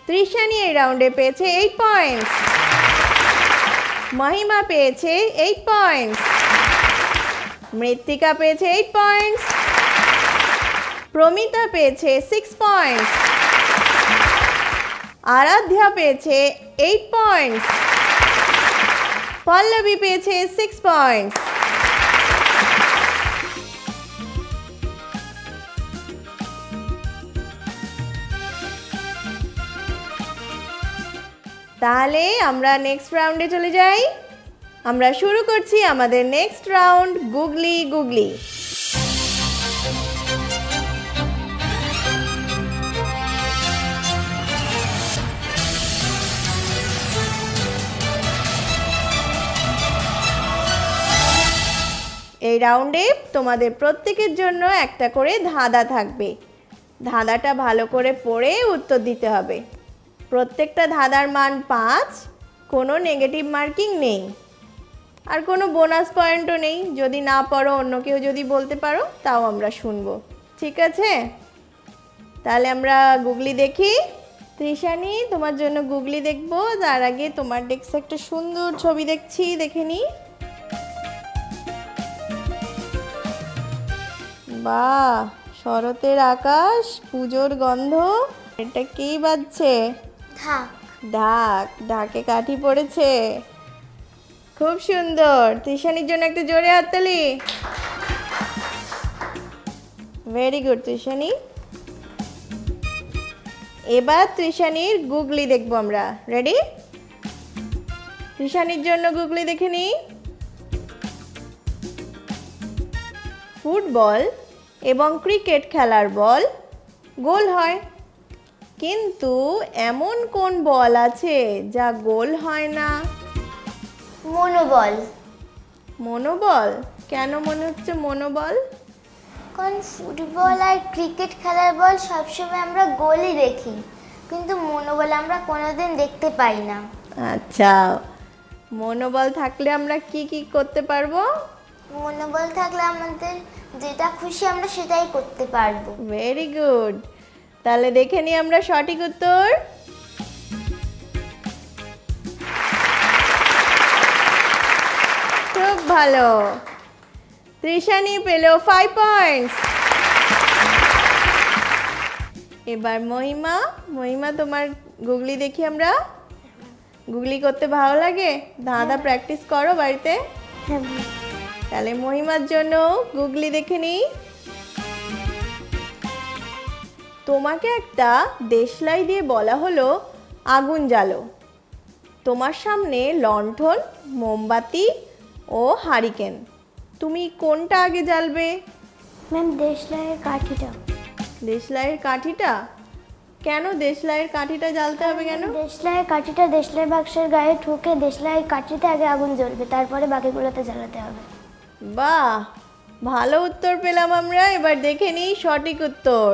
A: তৃষানি এই রাউন্ডে পেয়েছে 8 পয়েন্টস, মহিমা পেয়েছে 8 পয়েন্টস, মৃত্তিকা পেয়েছে 8 পয়েন্টস, প্রমিতা পেয়েছে 6 পয়েন্টস, আরাধ্যা পেয়েছে 8 পয়েন্টস, পল্লবী পেয়েছে 6 পয়েন্টস। তাহলে আমরা নেক্সট রাউন্ডে চলে যাই। আমরা শুরু করছি আমাদের নেক্সট রাউন্ড, গুগলি গুগলি। এই রাউন্ডে তোমাদের প্রত্যেকের জন্য একটা করে ধাঁধা থাকবে। ধাঁধাটা ভালো করে পড়ে উত্তর দিতে হবে। প্রত্যেকটা ধাঁধার মান 5, কোনো নেগেটিভ মার্কিং নেই, আর কোনো বোনাস পয়েন্টও নেই। যদি না পারো, অন্য কেউ যদি বলতে পারো, তাও আমরা শুনবো, ঠিক আছে? তাহলে আমরা গুগলি দেখি। তৃষানি, তোমার জন্য গুগলি দেখবো। তার আগে তোমার ডেস্কে একটা সুন্দর ছবি দেখছি, দেখে নি। বাহ, শরতের আকাশ, পুজোর গন্ধ। এটা কি বাজছে?
B: ঢাক।
A: ঢাক। ঢাকে কাঠি পড়েছে, খুব সুন্দর। তৃষানির জন্য একটা জোরে হাততালি। Very good Trishani. এবার তৃষানির গুগলি দেখবো আমরা। রেডি? তৃষানির জন্য গুগলি দেখে নিই। ফুটবল এবং ক্রিকেট খেলার বল গোল হয়, কিন্তু এমন কোন বল আছে যা গোল হয় না?
B: মনোবল।
A: মনোবল? কেন মনে হচ্ছে মনোবল?
B: কারণ ফুটবল আর ক্রিকেট খেলার বল সবসময় আমরা গোলই দেখি, কিন্তু মনোবল আমরা কোনোদিন দেখতে পাই না।
A: আচ্ছা, মনোবল থাকলে আমরা কি কি করতে পারবো?
B: মনোবল থাকলে আমাদের যেটা খুশি আমরা সেটাই করতে পারবো।
A: Very good. তাহলে দেখে নিই আমরা সঠিক উত্তর। খুব ভালো, তৃষানি পেল 5 পয়েন্টস। এবার মহিমা। মহিমা, তোমার গুগলি দেখি আমরা। গুগলি করতে ভালো লাগে? ধাঁধা প্র্যাকটিস করো বাড়িতে?
C: হ্যাঁ।
A: তাহলে মহিমার জন্য গুগলি দেখে নিই। তোমাকে একটা দেশলাই দিয়ে বলা হলো আগুন জ্বালো। তোমার সামনে লণ্ঠন, মোমবাতি ও হারিকেন। তুমি কোনটা আগে জ্বালবে?
C: ম্যাম, দেশলাইয়ের কাঠিটা।
A: দেশলাইয়ের কাঠিটা? কেন দেশলাইয়ের কাঠিটা জ্বালতে হবে কেন?
C: দেশলাইয়ের কাঠিটা দেশলাই বাক্সের গায়ে ঠুকে দেশলাইয়ের কাঠিতে আগে আগুন জ্বলবে, তারপরে বাকিগুলোতে জ্বালাতে হবে।
A: বাহ, ভালো উত্তর পেলাম আমরা। এবার দেখে নিই সঠিক উত্তর।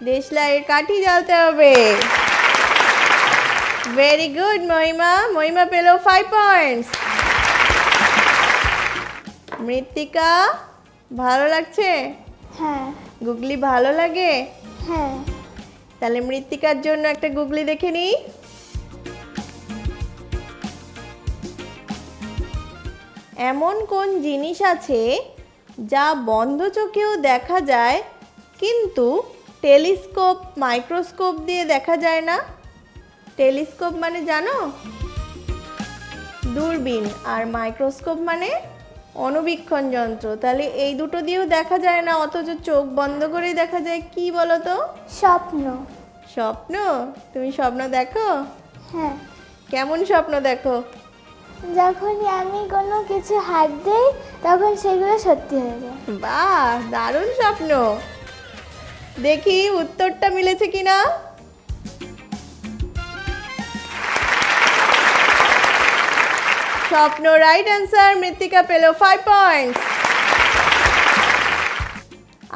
A: দেশলাইয়ের কাঠি জ্বালতে হবে। ভেরি গুড মহিমা। মহিমা পেল 5 পয়েন্টস। মৃত্তিকা, ভালো লাগছে?
C: হ্যাঁ।
A: গুগলি ভালো লাগে?
C: হ্যাঁ।
A: তাহলে মৃত্তিকার জন্য একটা গুগলি দেখে নিই। এমন কোন জিনিস আছে যা বন্ধ চোখেও দেখা যায় কিন্তু টেলিস্কোপ মাইক্রোস্কোপ দিয়ে দেখা যায় না। টেলিস্কোপ মানে জানো? দূরবীন। আর মাইক্রোস্কোপ মানে অণুবীক্ষণ যন্ত্র। তাহলে এই দুটো দিয়েও দেখা যায় না, অথচ চোখ বন্ধ করেই দেখা যায়। কি বলো তো?
C: স্বপ্ন।
A: স্বপ্ন? তুমি স্বপ্ন দেখো?
C: হ্যাঁ,
A: কেমন স্বপ্ন দেখো?
C: যখনই আমি কোনো কিছু হাত দিই তখন সেগুলো সত্যি হয়ে যায়।
A: বাহ, দারুণ স্বপ্ন। দেখি উত্তরটা মিলেছে কিনা। স্বপ্ন রাইট অ্যান্সার। মৃত্তিকা পেল 5 পয়েন্টস।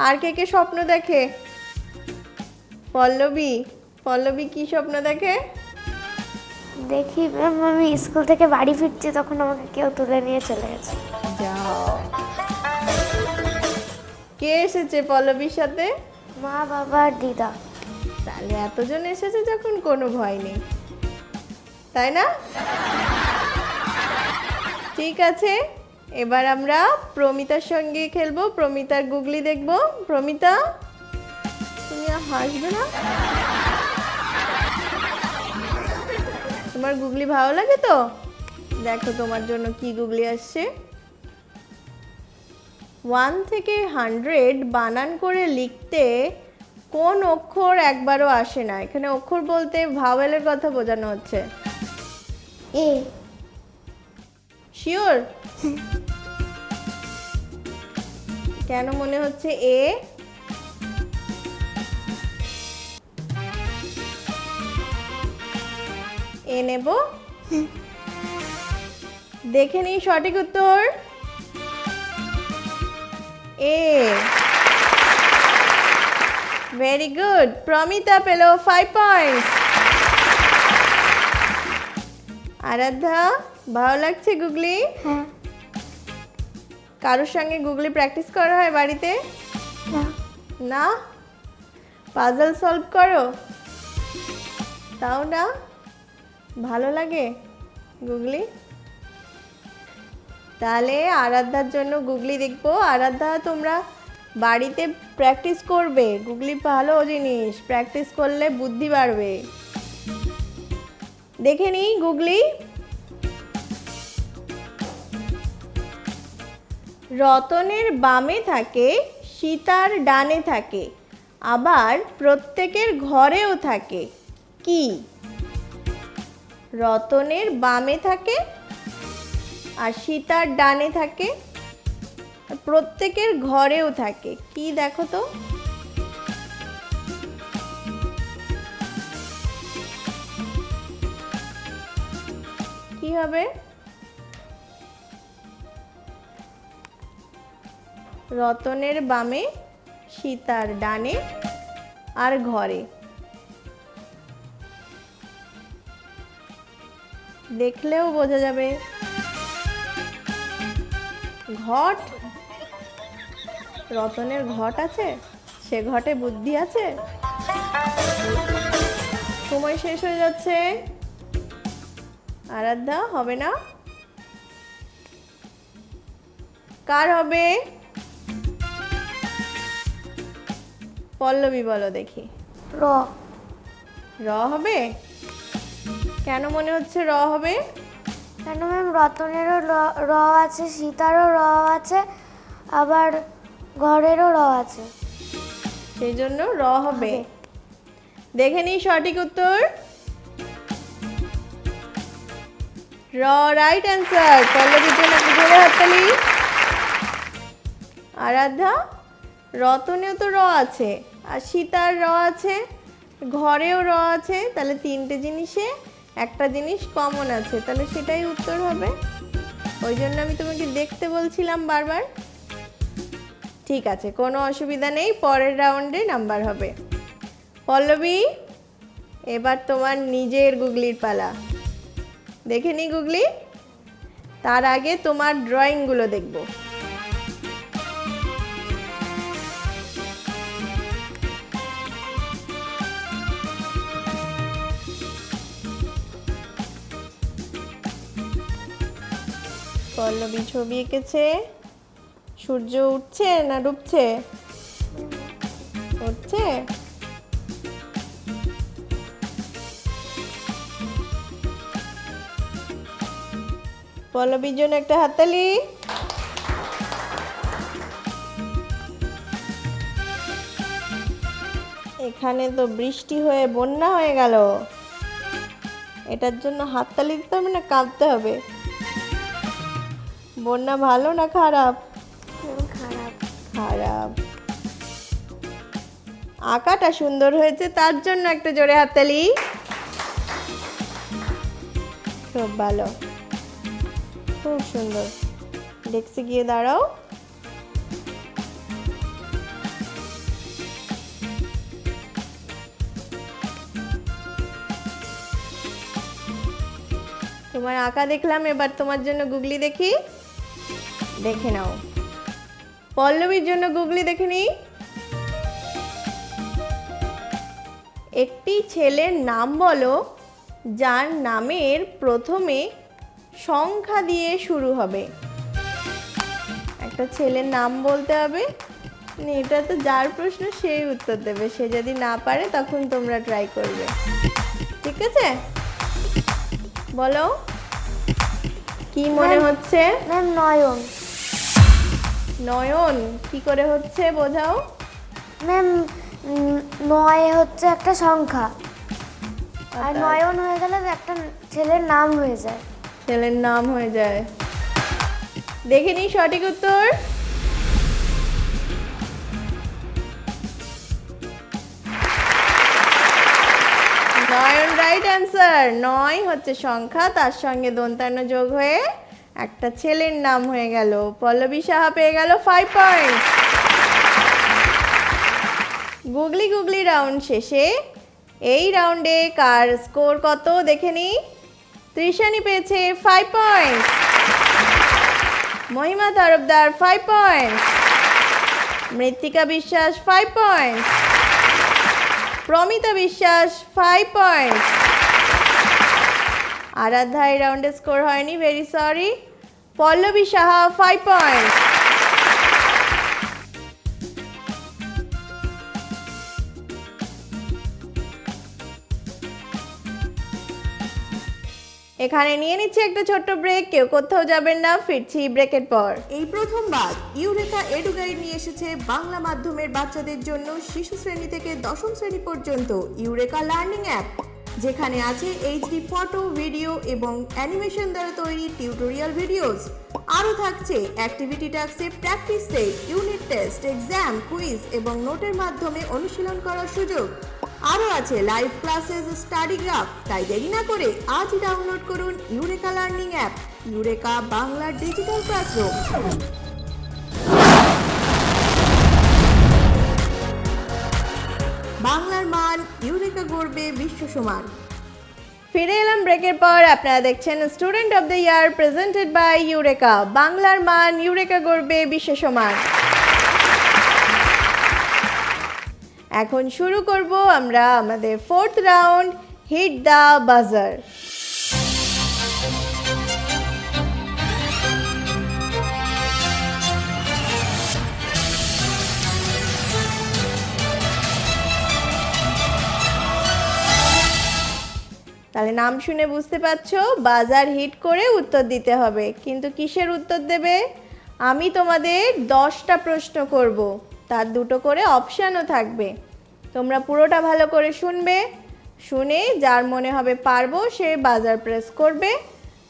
A: আর কে কে স্বপ্ন দেখে? পল্লবী। পল্লবী কি স্বপ্ন দেখে?
C: দেখি ম্যাম, আমি স্কুল থেকে বাড়ি ফিরছি তখন আমাকে কেউ তুলে নিয়ে চলে গেছে।
A: যাও। কে এসেছে পল্লবীর সাথে?
C: মা, বাবা আর দিদা।
A: তাহলে এতজন এসেছে যখন কোনো ভয় নেই, তাই না? ঠিক আছে, এবার আমরা প্রমিতার সঙ্গে খেলবো। প্রমিতার গুগলি দেখব। প্রমিতা, তুমি আর হাসবে না? তোমার গুগলি ভালো লাগে তো? দেখো তোমার জন্য কি গুগলি আসছে। 1 থেকে 100 বানান করে লিখতে কোন অক্ষর একবারও আসে না? এখানে অক্ষর বলতে ভাওয়েলের কথা বোঝানো হচ্ছে।
C: এ।
A: শিওর? কেন মনে হচ্ছে এ? এ নেব? দেখে নিই সঠিক উত্তর। এ। Very good. প্রমিতা পেল 5 পয়েন্টস। আরাধ্যা, ভালো লাগছে গুগলি?
C: হ্যাঁ।
A: কারোর সঙ্গে গুগলি প্র্যাকটিস করা হয় বাড়িতে?
C: না।
A: না? পাজল সলভ করো? তাও না? ভালো লাগে গুগলি? তাহলে আরাধ্যার জন্য গুগলি দেখবো। আরাধ্যা, তোমরা বাড়িতে প্র্যাকটিস করবে। গুগলি ভালো জিনিস, প্র্যাকটিস করলে বুদ্ধি বাড়বে। দেখে নিই গুগলি। রতনের বামে থাকে, সীতার ডানে থাকে, আবার প্রত্যেকের ঘরেও থাকে। কি? রতনের বামে থাকে আর সীতার ডানে থাকে, প্রত্যেকের ঘরেও থাকে। কি দেখো তো? কি হবে? রতনের বামে, সীতার ডানে আর ঘরে। দেখলেও বোঝা যাবে। ঘট? রতনের ঘট আছে? সে ঘটে বুদ্ধি আছে? সময় শেষ হয়ে যাচ্ছে। আরাধ্যা, হবে না? কার হবে? পল্লবী বলো দেখি।
C: র।
A: র হবে? কেন মনে হচ্ছে র হবে?
C: কেন ম্যাম, রতনেরও র আছে, সীতারও র আছে, আবার ঘরেরও র আছে।
A: সেই জন্য র হবে। দেখে নিই সঠিক উত্তর। র রাইট অ্যান্সার। পল্লবীর জন্য একটু জোরে হাততালি। আরাধ্যা, রতনেও তো র আছে আর সীতার র আছে, ঘরেও র আছে, তাহলে তিনটে জিনিসে একটা জিনিস কমন আছে, তাহলে সেটাই উত্তর হবে। ওই জন্য আমি তোমাকে দেখতে বলছিলাম বারবার। ঠিক আছে, কোনো অসুবিধা নেই, পরের রাউন্ডে নাম্বার হবে। পল্লবী, এবার তোমার নিজের গুগলির পালা। দেখে নি গুগলি। তার আগে তোমার ড্রয়িংগুলো দেখব। পল্লবী ছবি এঁকেছে, সূর্য উঠছে না ডুবছে? উঠছে। পল্লবীর জন্য একটা হাততালি। এখানে তো বৃষ্টি হয়ে বন্যা হয়ে গেল, এটার জন্য হাততালি দিতে হবে না কাঁদতে হবে? বন্যা ভালো না খারাপ?
C: খারাপ।
A: খারাপ। আঁকাটা সুন্দর হয়েছে, তার জন্য একটা জোরে হাততালি। খুব ভালো, খুব সুন্দর। ডেস্কে গিয়ে দাঁড়াও। তোমার আঁকা দেখলাম, এবার তোমার জন্য গুগলি দেখি। দেখে নাও। পল্লবীর জন্য গুগলি দেখে নিই। একটি ছেলের নাম বলো যার নামের প্রথমে সংখ্যা দিয়ে শুরু হবে। একটা ছেলের নাম বলতে হবে, এটা তো যার প্রশ্ন সেই উত্তর দেবে, সে যদি না পারে তখন তোমরা ট্রাই করবে, ঠিক আছে? বলো কি মনে হচ্ছে?
C: ম্যাম নয়ন।
A: নয়ন কি করে হচ্ছে বোঝাও।
C: ম্যাম 9 হচ্ছে একটা সংখ্যা, আর নয়ন হয়ে গেলে একটা ছেলের নাম হয়ে যায়।
A: ছেলের নাম হয়ে যায়। দেখে নিই সঠিক উত্তর। নয়ন রাইট অ্যান্সার। 9 হচ্ছে সংখ্যা, তার সঙ্গে দন্তান্ন যোগ হয়ে একটা ছেলের নাম হয়ে গেল। পল্লবী সাহা পেয়ে গেল 5 পয়েন্ট। গুগলি গুগলি রাউন্ড শেষে এই রাউন্ডে কার স্কোর কত দেখে নিই। তৃষানি পেয়েছে 5 পয়েন্ট, মহিমা তরফদার 5 পয়েন্ট, মৃত্তিকা বিশ্বাস 5 পয়েন্ট, প্রমিতা বিশ্বাস 5 পয়েন্ট। আরাধ্যা এই রাউন্ডে স্কোর হয়নি, very sorry. Pallabi Saha 5 point. এখানে নিয়ে নিচ্ছে একটা ছোট্ট ব্রেক, কেউ কোথাও যাবেন না, ফিরছি ব্রেকের পর। এই প্রথমবার ইউরেকা এডু গাইড নিয়ে এসেছে বাংলা মাধ্যমের বাচ্চাদের জন্য শিশু শ্রেণী থেকে দশম শ্রেণী পর্যন্ত ইউরেকা লার্নিং অ্যাপ, যেখানে আছে এইচডি ফটো, ভিডিও এবং অ্যানিমেশন দ্বারা তৈরি টিউটোরিয়াল ভিডিওস। আরও থাকছে অ্যাক্টিভিটি টাস্কে practice set, unit test, exam, quiz এবং নোটের মাধ্যমে অনুশীলন করার সুযোগ। আরও আছে লাইভ ক্লাসেস, স্টাডি গ্রাফ। তাই দেরি না করে আজই ডাউনলোড করুন ইউরেকা লার্নিং অ্যাপ, ইউরেকা বাংলার ডিজিটাল ক্লাসরুম। বাংলার মান, ইউরেকা গড়বে বিশ্ব সমান। ফিরে এলাম ব্রেকের পর। আপনারা দেখছেন student of the year presented by Eureka. বাংলার মান, ইউরেকা গড়বে বিশ্ব সমান। এখন শুরু করব আমরা আমাদের 4th রাউন্ড, হিট দ্য বাজার। তাহলে নাম শুনে বুঝতে পারছো, বাজার হিট করে উত্তর দিতে হবে। কিন্তু কিসের উত্তর দেবে? আমি তোমাদের 10টা প্রশ্ন করব, তার 2টো করে অপশানও থাকবে। তোমরা পুরোটা ভালো করে শুনবে, শুনে যার মনে হবে পারবো সে বাজার প্রেস করবে।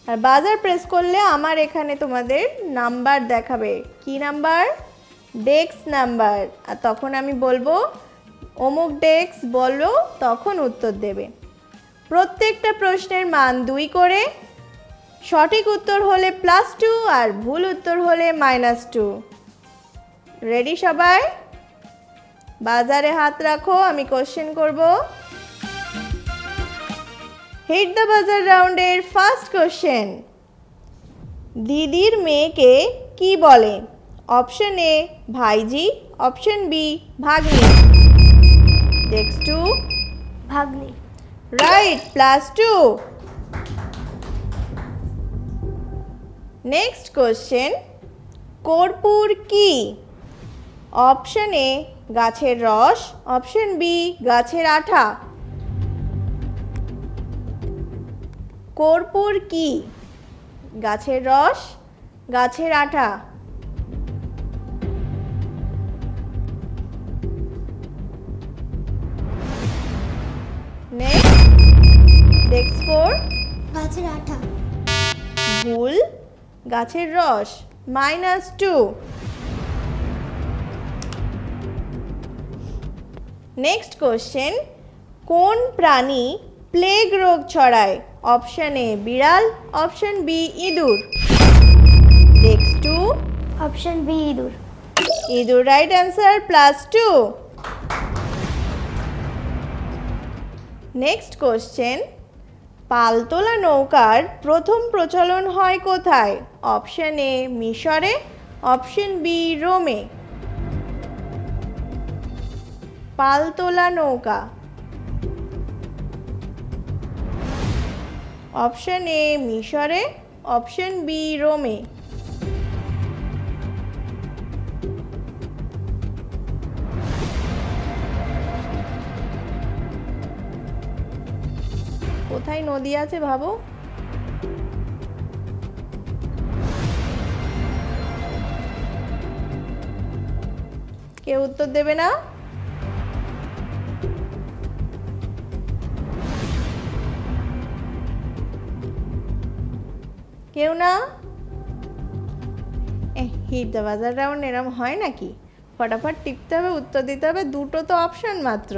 A: আর বাজার প্রেস করলে আমার এখানে তোমাদের নাম্বার দেখাবে। কি নাম্বার? Desk number. আর তখন আমি বলবো অমুক ডেস্ক, বলো, তখন উত্তর দেবে। প্রত্যেকটা প্রশ্নের মান 2 করে। সঠিক উত্তর হলে +2 আর ভুল উত্তর হলে -2। রেডি সবাই? বাজারে হাত রাখো, আমি কোশ্চেন করব। হিট দ্য বাজার রাউন্ডের ফার্স্ট কোশ্চেন। দিদির মেয়েকে কি বলে? অপশন এ ভাইজি, অপশন বি ভাগ্নি। ডেস্ক 2
C: ভাগ্নি।
A: রাইট, +2। Next question. কর্পূর কি? অপশন এ গাছের রস, অপশন বি গাছের আঠা। কর্পূর কি? গাছের রস, গাছের আঠা। নেক্সট ডেস্ক 4
C: গাছের আঠা।
A: ভুল, গাছের রস, -2। নেক্সট কোশ্চেন, কোন প্রাণী প্লেগ রোগ ছড়ায়? অপশন এ বিড়াল, অপশন বি ইঁদুর। ডেস্ক 2
C: অপশন বি ইঁদুর।
A: ইঁদুর রাইট অ্যান্সার, +2। নেক্সট কোশ্চেন, পালতোলা নৌকার প্রথম প্রচলন হয় কোথায়? অপশন এ মিশরে, অপশন বি রোমে। পালতোলা নৌকা, অপশন এ মিশরে, অপশন বি রোমে। কোথায় নদী আছে ভাবো? কেউ উত্তর দেবে না? কেউ না? হিট দ্য বাজার রাউন্ড এরম হয় নাকি? ফটাফট টিপতে হবে, উত্তর দিতে হবে, দুটো তো অপশন মাত্র।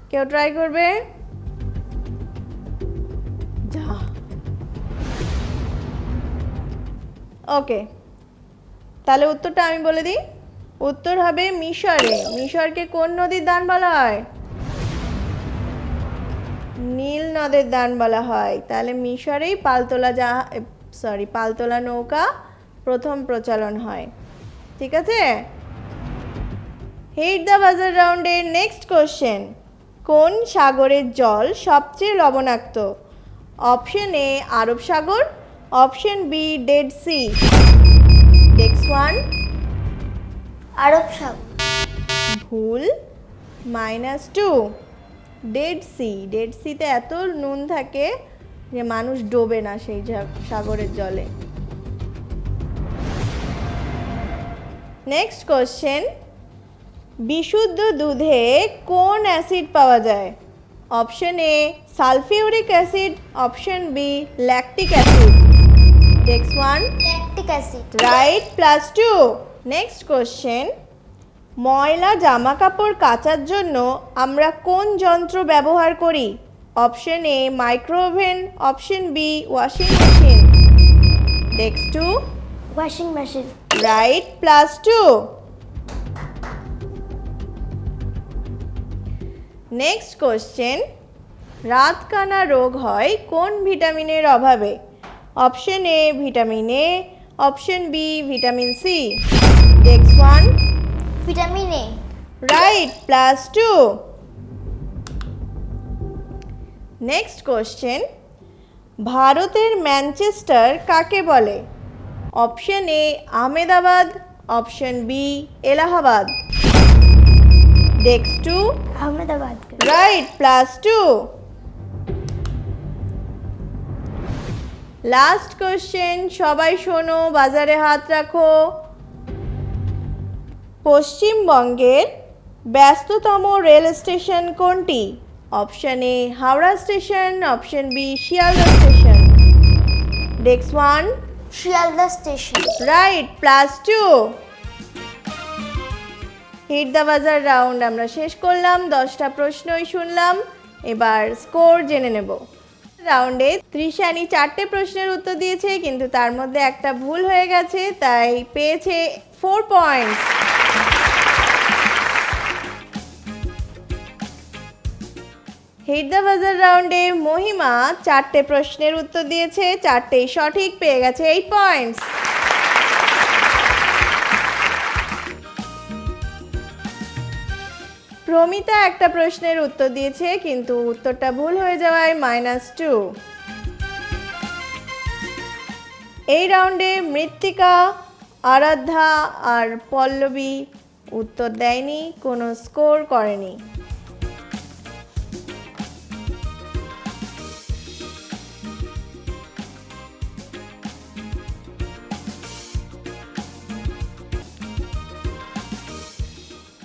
A: কেউ ট্রাই করবে? যা, ওকে, তাহলে উত্তরটা আমি বলে দিই। উত্তর হবে মিশরে। মিশরকে কোন নদীর দান বলা হয়? নীল নদের দান বলা হয়। তাহলে মিশরেই পালতোলা নৌকা প্রথম প্রচলন হয়। ঠিক আছে, হিট দ্য বাজার রাউন্ডের নেক্সট কোশ্চেন, কোন সাগরের জল সবচেয়ে লবণাক্ত? অপশন এ আরব সাগর, option B dead sea. Desk 1
B: আরব সাগর।
A: ভুল, -2। ডেড সি, ডেড সিতে এত নুন থাকে যে মানুষ ডোবে না সেই সাগরের জলে। নেক্সট কোশ্চেন, বিশুদ্ধ দুধে কোন অ্যাসিড পাওয়া যায়? Option A sulphuric acid, option B lactic acid. Desk 1
B: lactic acid.
A: Right, +2। Next question, ময়লা জামা কাপড় কাচার জন্য আমরা কোন যন্ত্র ব্যবহার করি? Option A micro oven, option B washing machine. Desk 2
C: washing machine.
A: Right, +2। Next question, রাতকানা রোগ হয় কোন ভিটামিনের অভাবে? Option A vitamin A, option B vitamin C. Desk 1
B: vitamin A.
A: Right, +2। Next question, ভারতের ম্যানচেস্টার কাকে বলে? Option A Ahmedabad, option B Allahabad. Desk 2
C: Ahmedabad.
A: Right, +2। Last question, সবাই শোনো, বাজারে হাত রাখো। পশ্চিমবঙ্গের ব্যস্ততম রেল স্টেশন কোনটি? Option A Howrah station, option B Sealdah station. Desk 1
B: Sealdah station.
A: Right, +2। Hit the bazaar round আমরা শেষ করলাম, 10টা প্রশ্নই শুনলাম। এবার স্কোর জেনে নেব। রাউন্ডে ত্রিশানি 4টে প্রশ্নের উত্তর দিয়েছে, কিন্তু তার মধ্যে একটা ভুল হয়ে গেছে, তাই পেয়েছে 4 পয়েন্টস। হিট দ্য বাজার রাউন্ডে মহিমা 4টে প্রশ্নের উত্তর দিয়েছে, 4টেই সঠিক, পেয়ে গেছে 8 পয়েন্টস। প্রমিতা একটা প্রশ্নের উত্তর দিয়েছে, কিন্তু উত্তরটা ভুল হয়ে যাওয়ায় -2। এই রাউন্ডে মৃত্তিকা আরাধ্যা আর পল্লবী উত্তর দেয়নি, কোনো স্কোর করেনি।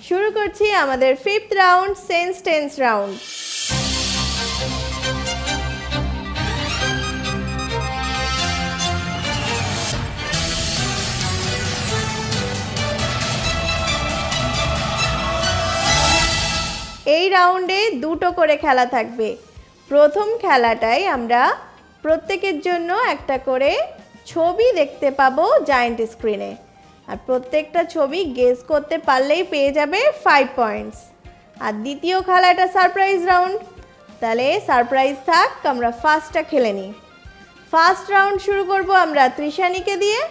A: শুরু করছি আমাদের 5th round, sense tense round. এই রাউন্ডে দুটো করে খেলা থাকবে। প্রথম খেলাটায় আমরা প্রত্যেকের জন্য একটা করে ছবি দেখতে পাবো জায়ান্ট স্ক্রিনে, আর প্রত্যেকটা ছবি গেস করতে পারলেই পেয়ে যাবে 5 পয়েন্টস। আর দ্বিতীয় খেলাটা সারপ্রাইজ রাউন্ড। তাহলে সারপ্রাইজ থাক, আমরা ফার্স্টটা খেলে নিই। ফার্স্ট রাউন্ড শুরু করব আমরা তৃষানীকে দিয়ে,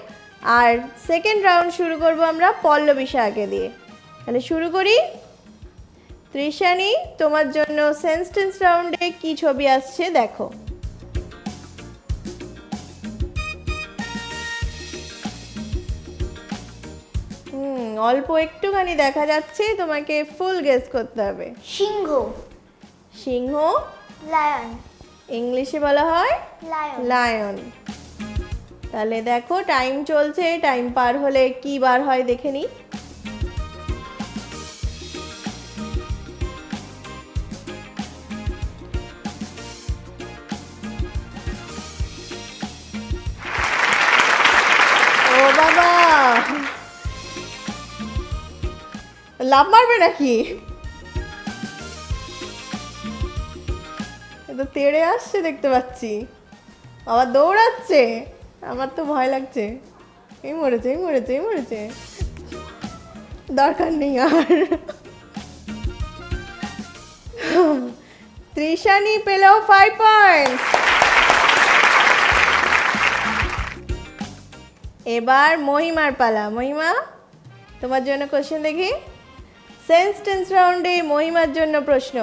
A: আর সেকেন্ড রাউন্ড শুরু করব আমরা পল্লবী সাহাকে দিয়ে। তাহলে শুরু করি। তৃষানী, তোমার জন্য সেন্স টেন্স রাউন্ডে কি ছবি আসছে দেখো। অল্প একটুখানি দেখা যাচ্ছে, তোমাকে ফুল গেস করতে হবে।
B: সিংহ।
A: সিংহ,
B: লায়ন।
A: ইংলিশে বলা হয়
B: লায়ন।
A: লায়ন। তাহলে দেখো টাইম চলছে, টাইম পার হলে কি বার হয় দেখে নিই। ও বাবা, লাভ মারবে নাকি? তো তেড়ে আসছে দেখতে পাচ্ছি, আবার দৌড়াচ্ছে, আমার তো ভয় লাগছে। এই মরেছে, এই মরেছে, এই মরেছে, দরকার নেই আর। তৃষানী পেল 5 পয়েন্টস। এবার মহিমার পালা। মহিমা, তোমার জন্য কোশ্চেন দেখি। সেন্স টেন্স রাউন্ডে মহিমার জন্য প্রশ্ন।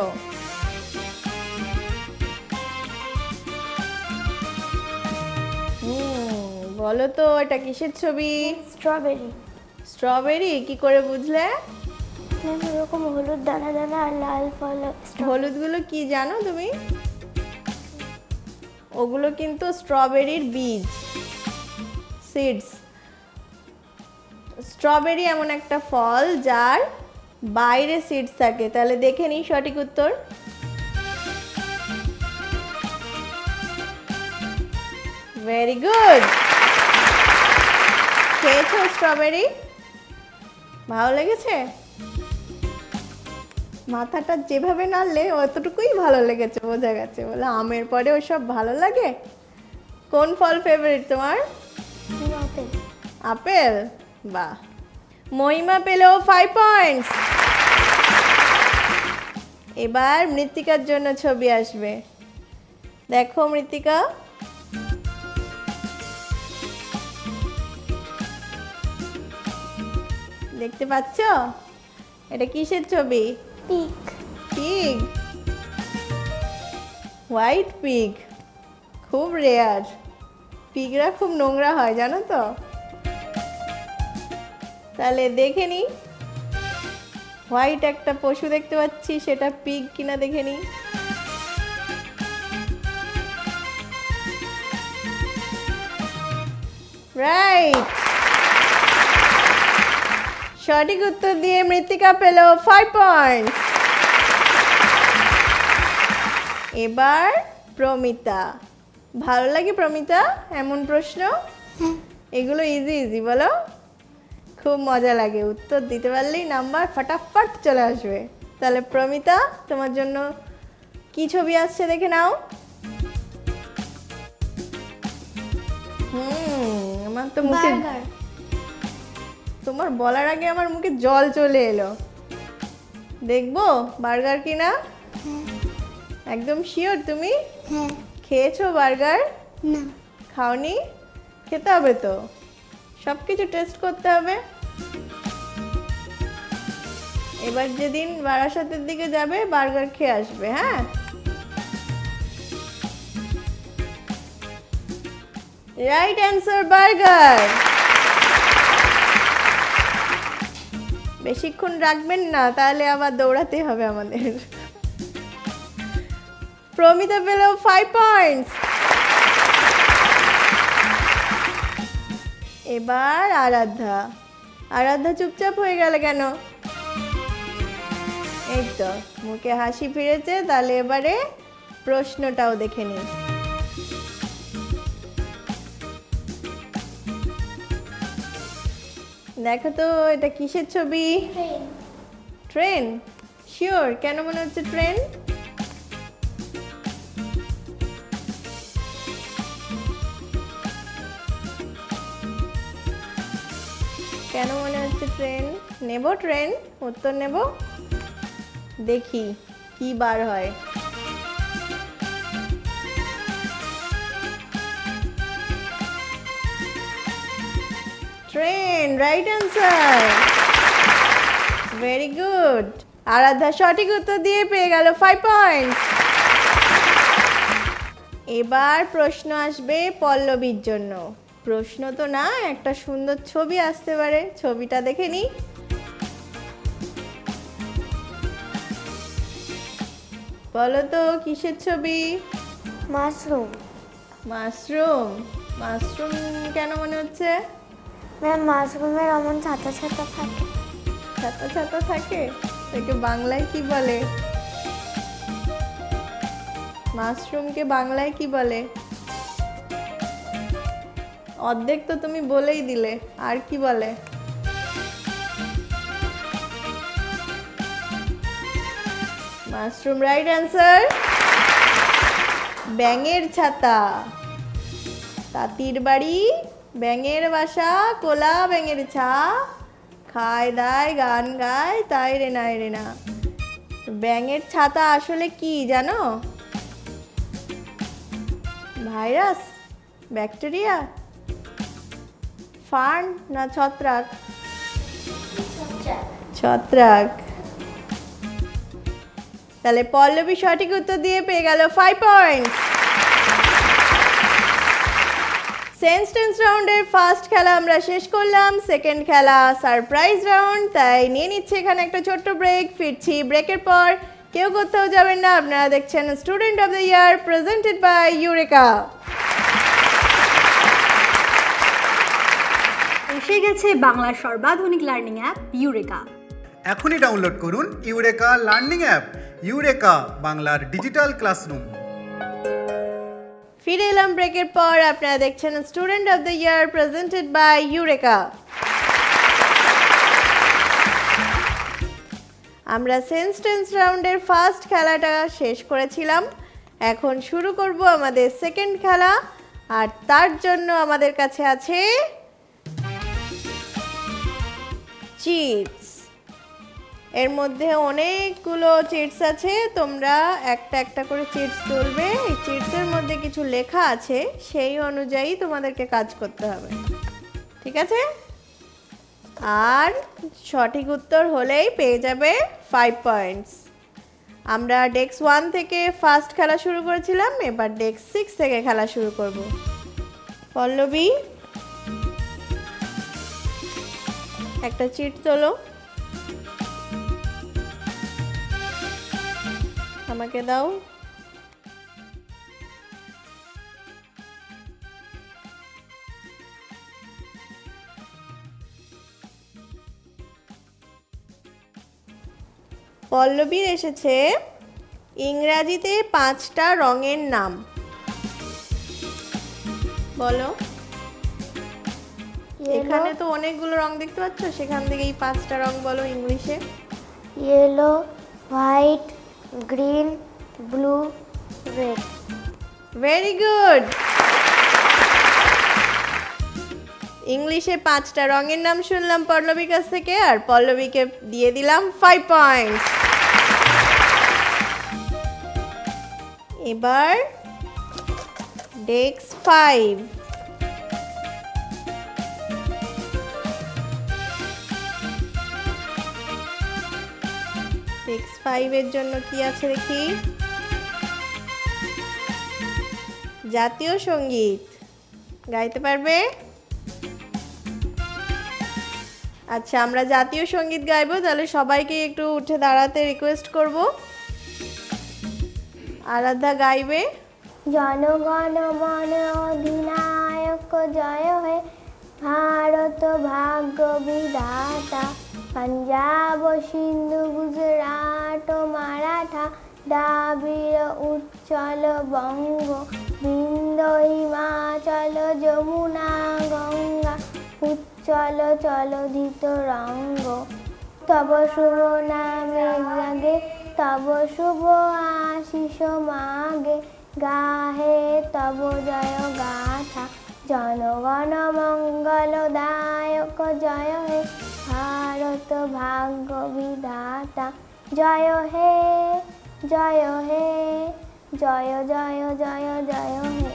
A: বলো তো এটা কিসের ছবি?
C: স্ট্রবেরি।
A: স্ট্রবেরি, কি করে বুঝলে?
C: এরকম হলুদ দানা দানা আর লাল ফল।
A: হলুদগুলো কি জানো তুমি? ওগুলো কিন্তু স্ট্রবেরির বীজ, সিডস। স্ট্রবেরি এমন একটা ফল যার বাইরে সিডস থাকে। তাহলে দেখে নিই সঠিক উত্তর। Very good. খেয়েছো স্ট্রবেরি? ভালো লেগেছে? মাথাটা যেভাবে নাড়লে অতটুকুই ভালো লেগেছে, বোঝা গেছে। বলে আমের পরে ওসব ভালো লাগে। কোন ফল ফেভারিট তোমার?
C: আপেল।
A: আপেল, বাহ। মহিমা পেল 5 পয়েন্টস। এবার মৃত্তিকার জন্য ছবি আসবে। দেখো মৃত্তিকা, দেখতে পাচ্ছ? এটা কিসের ছবি?
C: পিক।
A: Pig, white pig. খুব রেয়ার। পিগরা খুব নোংরা হয় জানো তো। তাহলে দেখে নি, হোয়াইট একটা পশু দেখতে পাচ্ছি, সেটা পিগ কিনা দেখে নি। রাইট, সঠিক উত্তর দিয়ে মৃত্তিকা পেল 5 পয়েন্টস। এবার প্রমিতা। ভালো লাগে প্রমিতা এমন প্রশ্ন? এগুলো ইজি ইজি বলো, খুব মজা লাগে। উত্তর দিতে পারলেই নাম্বার ফটাফট চলে আসবে। তাহলে প্রমিতা, তোমার জন্য কি ছবি আসছে দেখে নাও। আমার তো মুখে, তোমার বলার আগে আমার মুখে জল চলে এলো। দেখবো বার্গার কিনা? একদম শিওর তুমি?
C: হ্যাঁ।
A: খেয়েছো বার্গার?
C: না।
A: খাওনি? খেতে হবে তো, সব কিছু টেস্ট করতে হবে। এবার যেদিন বারাসাতের দিকে যাবে বার্গার খেয়ে আসবে। হ্যাঁ, রাইট অ্যান্সার বার্গার। বেশিক্ষণ রাখবেন না, তাহলে আবার দৌড়াতে হবে আমাদের। প্রমিতা পেল 5 পয়েন্টস। এবার আরাধ্যা। আরাধ্যা চুপচাপ হয়ে গেল কেন? এই তো মুখে হাসি ফিরেছে, তাহলে এবারে প্রশ্নটাও দেখে নিই। দেখো তো এটা কিসের ছবি? ট্রেন। শিওর? কেন মনে হচ্ছে ট্রেন? কেন মনে হচ্ছে ট্রেন? নেব ট্রেন, উত্তর নেব। দেখি কি বার হয়। Train, right answer. Very good. Aradhya সঠিক উত্তর দিয়ে পেয়ে গেল 5 পয়েন্টস। এবার প্রশ্ন আসবে পল্লবীর জন্য। প্রশ্ন তো না, একটা সুন্দর ছবি আসতে পারে, ছবিটা দেখে নিই। বলো তো কিসের ছবি?
C: মাশরুম।
A: মাশরুম। মাশরুম কেন মনে হচ্ছে?
C: ম্যাম মাশরুমের অমন ছাতা ছাতা থাকে।
A: ছাতা ছাতা থাকে? একে বাংলায় কি বলে? মাশরুমকে বাংলায় কি বলে? অর্ধেক তো তুমি বলেই দিলে, আর কি বলে? Mushroom, right answer. ব্যাঙের ছাতা। তাঁতির বাড়ি, ব্যাঙের বাসা, কোলা ব্যাঙের ছা, খায় দায় গান গায় তাই রে নাই রে না। ব্যাঙের ছাতা আসলে কি জানো? ভাইরাস, ব্যাকটেরিয়া, ফার্ন না ছত্রাক? ছত্রাক। তাহলে পল্লবী সঠিক উত্তর দিয়ে পেয়ে গেল 5 পয়েন্টস। সেন্টেন্স রাউন্ডের ফার্স্ট খেলা আমরা শেষ করলাম। সেকেন্ড খেলা সারপ্রাইজ রাউন্ড, তাই নিয়ে নিচ্ছে এখানে একটা ছোট্ট ব্রেক। ফিরছি ব্রেকের পর, কেউ কোথাও যাবেন না। আপনারা দেখছেন student of the year presented by Eureka.
E: এসে গেছে বাংলার সর্বাধুনিক লার্নিং অ্যাপ ইউরেকা।
F: এখনই ডাউনলোড করুন ইউরেকা লার্নিং অ্যাপ। ইউরেকা বাংলার ডিজিটাল ক্লাসরুম।
A: ফিরে এলাম ব্রেকের পর। আপনারা দেখছেন student of the year presented by Eureka. আমরা সেন্টেন্স রাউন্ডের ফার্স্ট খেলাটা শেষ করেছিলাম। এখন শুরু করব আমাদের সেকেন্ড খেলা, আর তার জন্য আমাদের কাছে আছে চিটস। এর মধ্যে অনেকগুলো চিটস আছে, তোমরা একটা একটা করে চিটস তুলবে। এই চিটসের মধ্যে কিছু লেখা আছে, সেই অনুযায়ী তোমাদেরকে কাজ করতে হবে, ঠিক আছে? আর সঠিক উত্তর হলেই পেয়ে যাবে 5 পয়েন্টস। আমরা ডেস্ক 1 থেকে ফার্স্ট খেলা শুরু করেছিলাম, এবার ডেস্ক 6 থেকে খেলা শুরু করব। পল্লবী, একটা চিট তোলো, আমাকে দাও। পল্লবীর এসেছে ইংরাজিতে 5টা রঙের নাম। বলো। এখানে তো অনেকগুলো রং দেখতে পাচ্ছ, সেখান থেকে এই 5টা রং বলো ইংলিশে।
C: Yellow, white, green, blue, red.
A: Very good. ইংলিশে 5টা রঙের নাম শুনলাম পল্লবীর কাছ থেকে, আর পল্লবীকে দিয়ে দিলাম 5 পয়েন্টস। এবার ডেস্ক 5। ডেস্ক 5 এর জন্য কি আছে দেখি? জাতীয় সঙ্গীত গাইতে পারবে? আচ্ছা, আমরা জাতীয় সঙ্গীত গাইবো, তাহলে সবাইকে একটু উঠে দাঁড়াতে রিকোয়েস্ট করব। আরাধ্যা গাইবে।
C: জনগণ মন অধিনায়ক জয় হে ভারত ভাগ্য বিধাতা, পাঞ্জাব সিন্ধু গুজরাট মারাঠা, দ্রাবিড় উচ্চল বঙ্গ, বিন্দ হিমাচল যমুনা গঙ্গা, উচ্চল চলধিত রঙ্গ। তব শুভ নামে জাগে, তব শুভ আশিস মাগে, গাহে তব জয় গাথা, জনগণ মঙ্গলদায়ক জয় হে ভারত ভাগ্য বিধাতা, জয় হে জয় হে জয় জয় জয় জয় হে।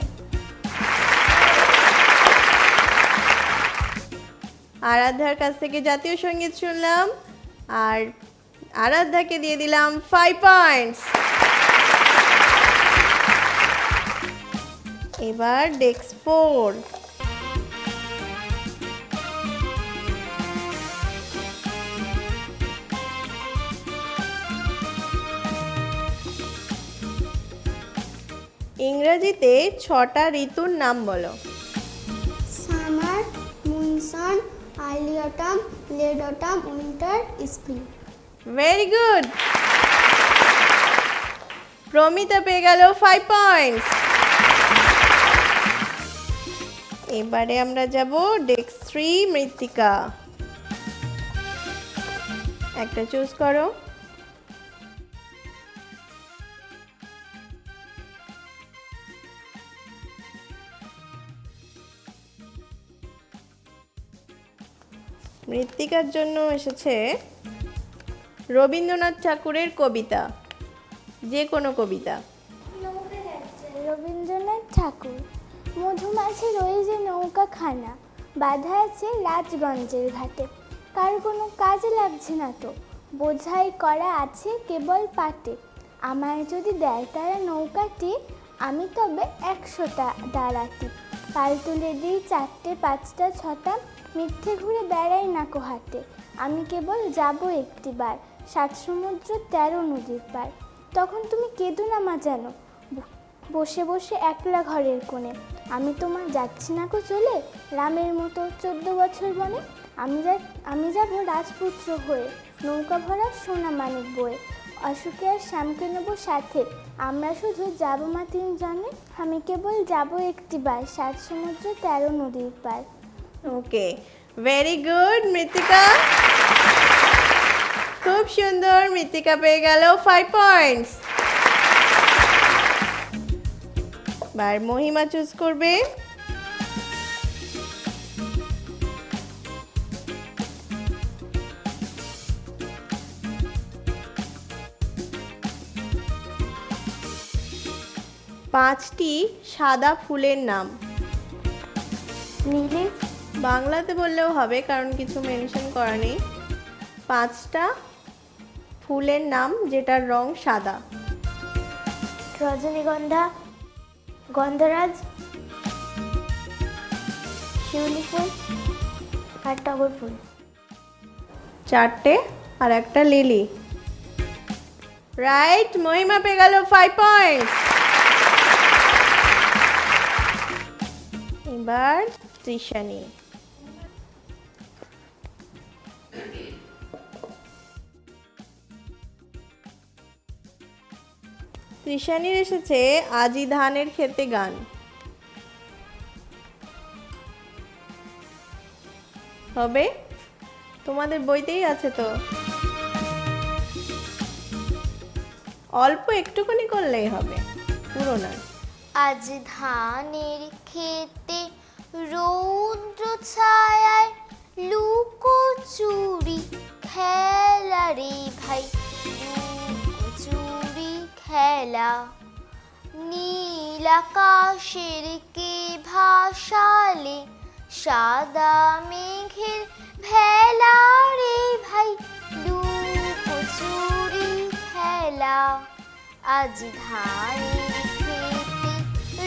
A: আরাধ্যার কাছ থেকে জাতীয় সঙ্গীত শুনলাম, আর আরাধ্যাকে দিয়ে দিলাম 5 পয়েন্টস। এবার ডেস্ক 4। ইংরেজিতে 6টা ঋতুর নাম বলো।
C: Summer, monsoon, early autumn, late autumn, winter, spring.
A: Very good. Pramita পেয়ে গেল 5 পয়েন্টস। এবারে আমরা যাব ডেস্ক 3, মৃত্তিকা। একটা চুজ করো। মৃত্তিকার জন্য এসেছে রবীন্দ্রনাথ ঠাকুরের কবিতা, যে কোনো কবিতা।
C: রবীন্দ্রনাথ ঠাকুর। মধুমাছি রয়েছে নৌকাখানা, বাঁধা আছে রাজগঞ্জের ঘাটে, কার কোনো কাজে লাগছে না তো, বোঝাই করা আছে কেবল পাটে, আমায় যদি দেয় তারা নৌকাটি, আমি তবে 100টা দাঁড়াতি, পাল তুলে দিই 4টে 5টা 6টা, মিথ্যে ঘুরে বেড়াই না কোহাটে, আমি কেবল যাব একটিবার 7 সমুদ্র 13 নদীর পার, তখন তুমি কেঁদো না মা যেন, বসে বসে একলা ঘরের কোণে, আমি তোমার যাচ্ছি না কো চলে, রামের মতো 14 বছর বনে, আমি যাব রাজপুত্র হয়ে, নৌকা ভরা সোনা মানিক বয়ে, অশোকে আর শ্যামকে নেব সাথে, আমরা শুধু যাবো মা 3 জনে, আমি কেবল যাব একটিবার 7 সমুদ্র 13 নদীর পার।
A: ওকে, ভেরি গুড মৃত্তিকা, খুব সুন্দর। মৃত্তিকা পেয়ে গেল 5 পয়েন্টস। এবার মহিমা চুজ করবে। পাঁচটি সাদা ফুলের নাম।
C: নীলি,
A: বাংলাতে বললেও হবে, কারণ কিছু মেনশন করা নেই। 5টা ফুলের নাম যেটার রং সাদা।
C: রজনীগন্ধা, গন্ধরাজ, শিউলি ফুল আর টগর ফুল।
A: 4টে আর একটা লিলি। রাইট, মহিমা পেয়ে গেল 5 পয়েন্টস। এবার তৃষানি। তৃষানির এসেছে আজি ধানের খেতে গান। হবে? তোমাদের বইতেই আছে তো। অল্প একটুখানি করলেই হবে, পুরো না।
B: আজ ধানের খেতে রৌদ্র ছায়ায় লুকোচুরি খেলা রে ভাই, লুকোচুরি খেলা, নীল আকাশের কে ভাসালে সাদা মেঘের ভেলা রে ভাই, লুকোচুরি খেলা। আজ ধানের খেতে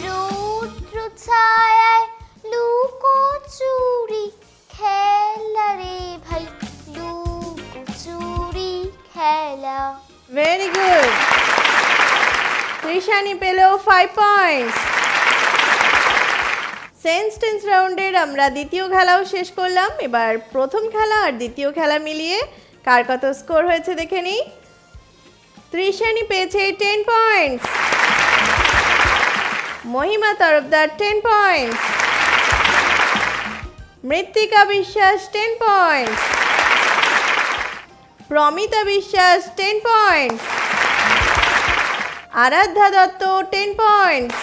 B: রৌদ্র ছায়ায় লুকোচুরি খেলা রে ভাই।
A: Very good. তৃষানি পেল 5 পয়েন্টস। সেন্টেন্স রাউন্ডের আমরা দ্বিতীয় খেলাও শেষ করলাম। এবার প্রথম খেলা আর দ্বিতীয় খেলা মিলিয়ে কার কত স্কোর হয়েছে দেখে নিই। তৃষানি পেয়েছে 10 পয়েন্টস, মহিমা তরফদার 10 পয়েন্টস, মৃত্তিকা বিশ্বাস 10 points, Pramita Biswas 10 points, Aradhya Dutta 10 points,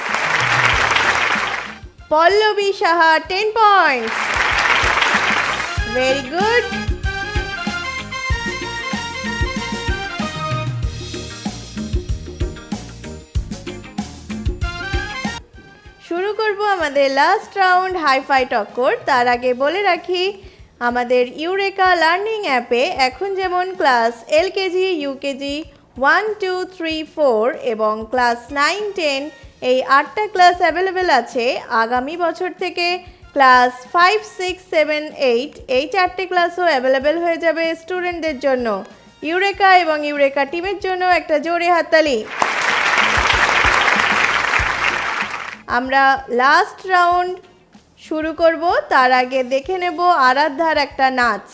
A: Pallabi Saha 10 points. Very good. শুরু করব আমাদের লাস্ট রাউন্ড হাইফাই টক্কর। তার আগে বলে রাখি আমাদের ইউরেকা লার্নিং অ্যাপে এখন যেমন ক্লাস এলকেজি, ইউকেজি 1, 2, 3, 4 এবং ক্লাস 9, 10 এই 8টা ক্লাস অ্যাভেলেবেল আছে, আগামী বছর থেকে ক্লাস 5, 6, 7, 8 এই 4টে ক্লাসও অ্যাভেলেবেল হয়ে যাবে স্টুডেন্টদের জন্য। ইউরেকা এবং ইউরেকা টিমের জন্য একটা জোরে হাততালি। আমরা লাস্ট রাউন্ড শুরু করব, তার আগে দেখে নেব আরাধ্যার একটা নাচ।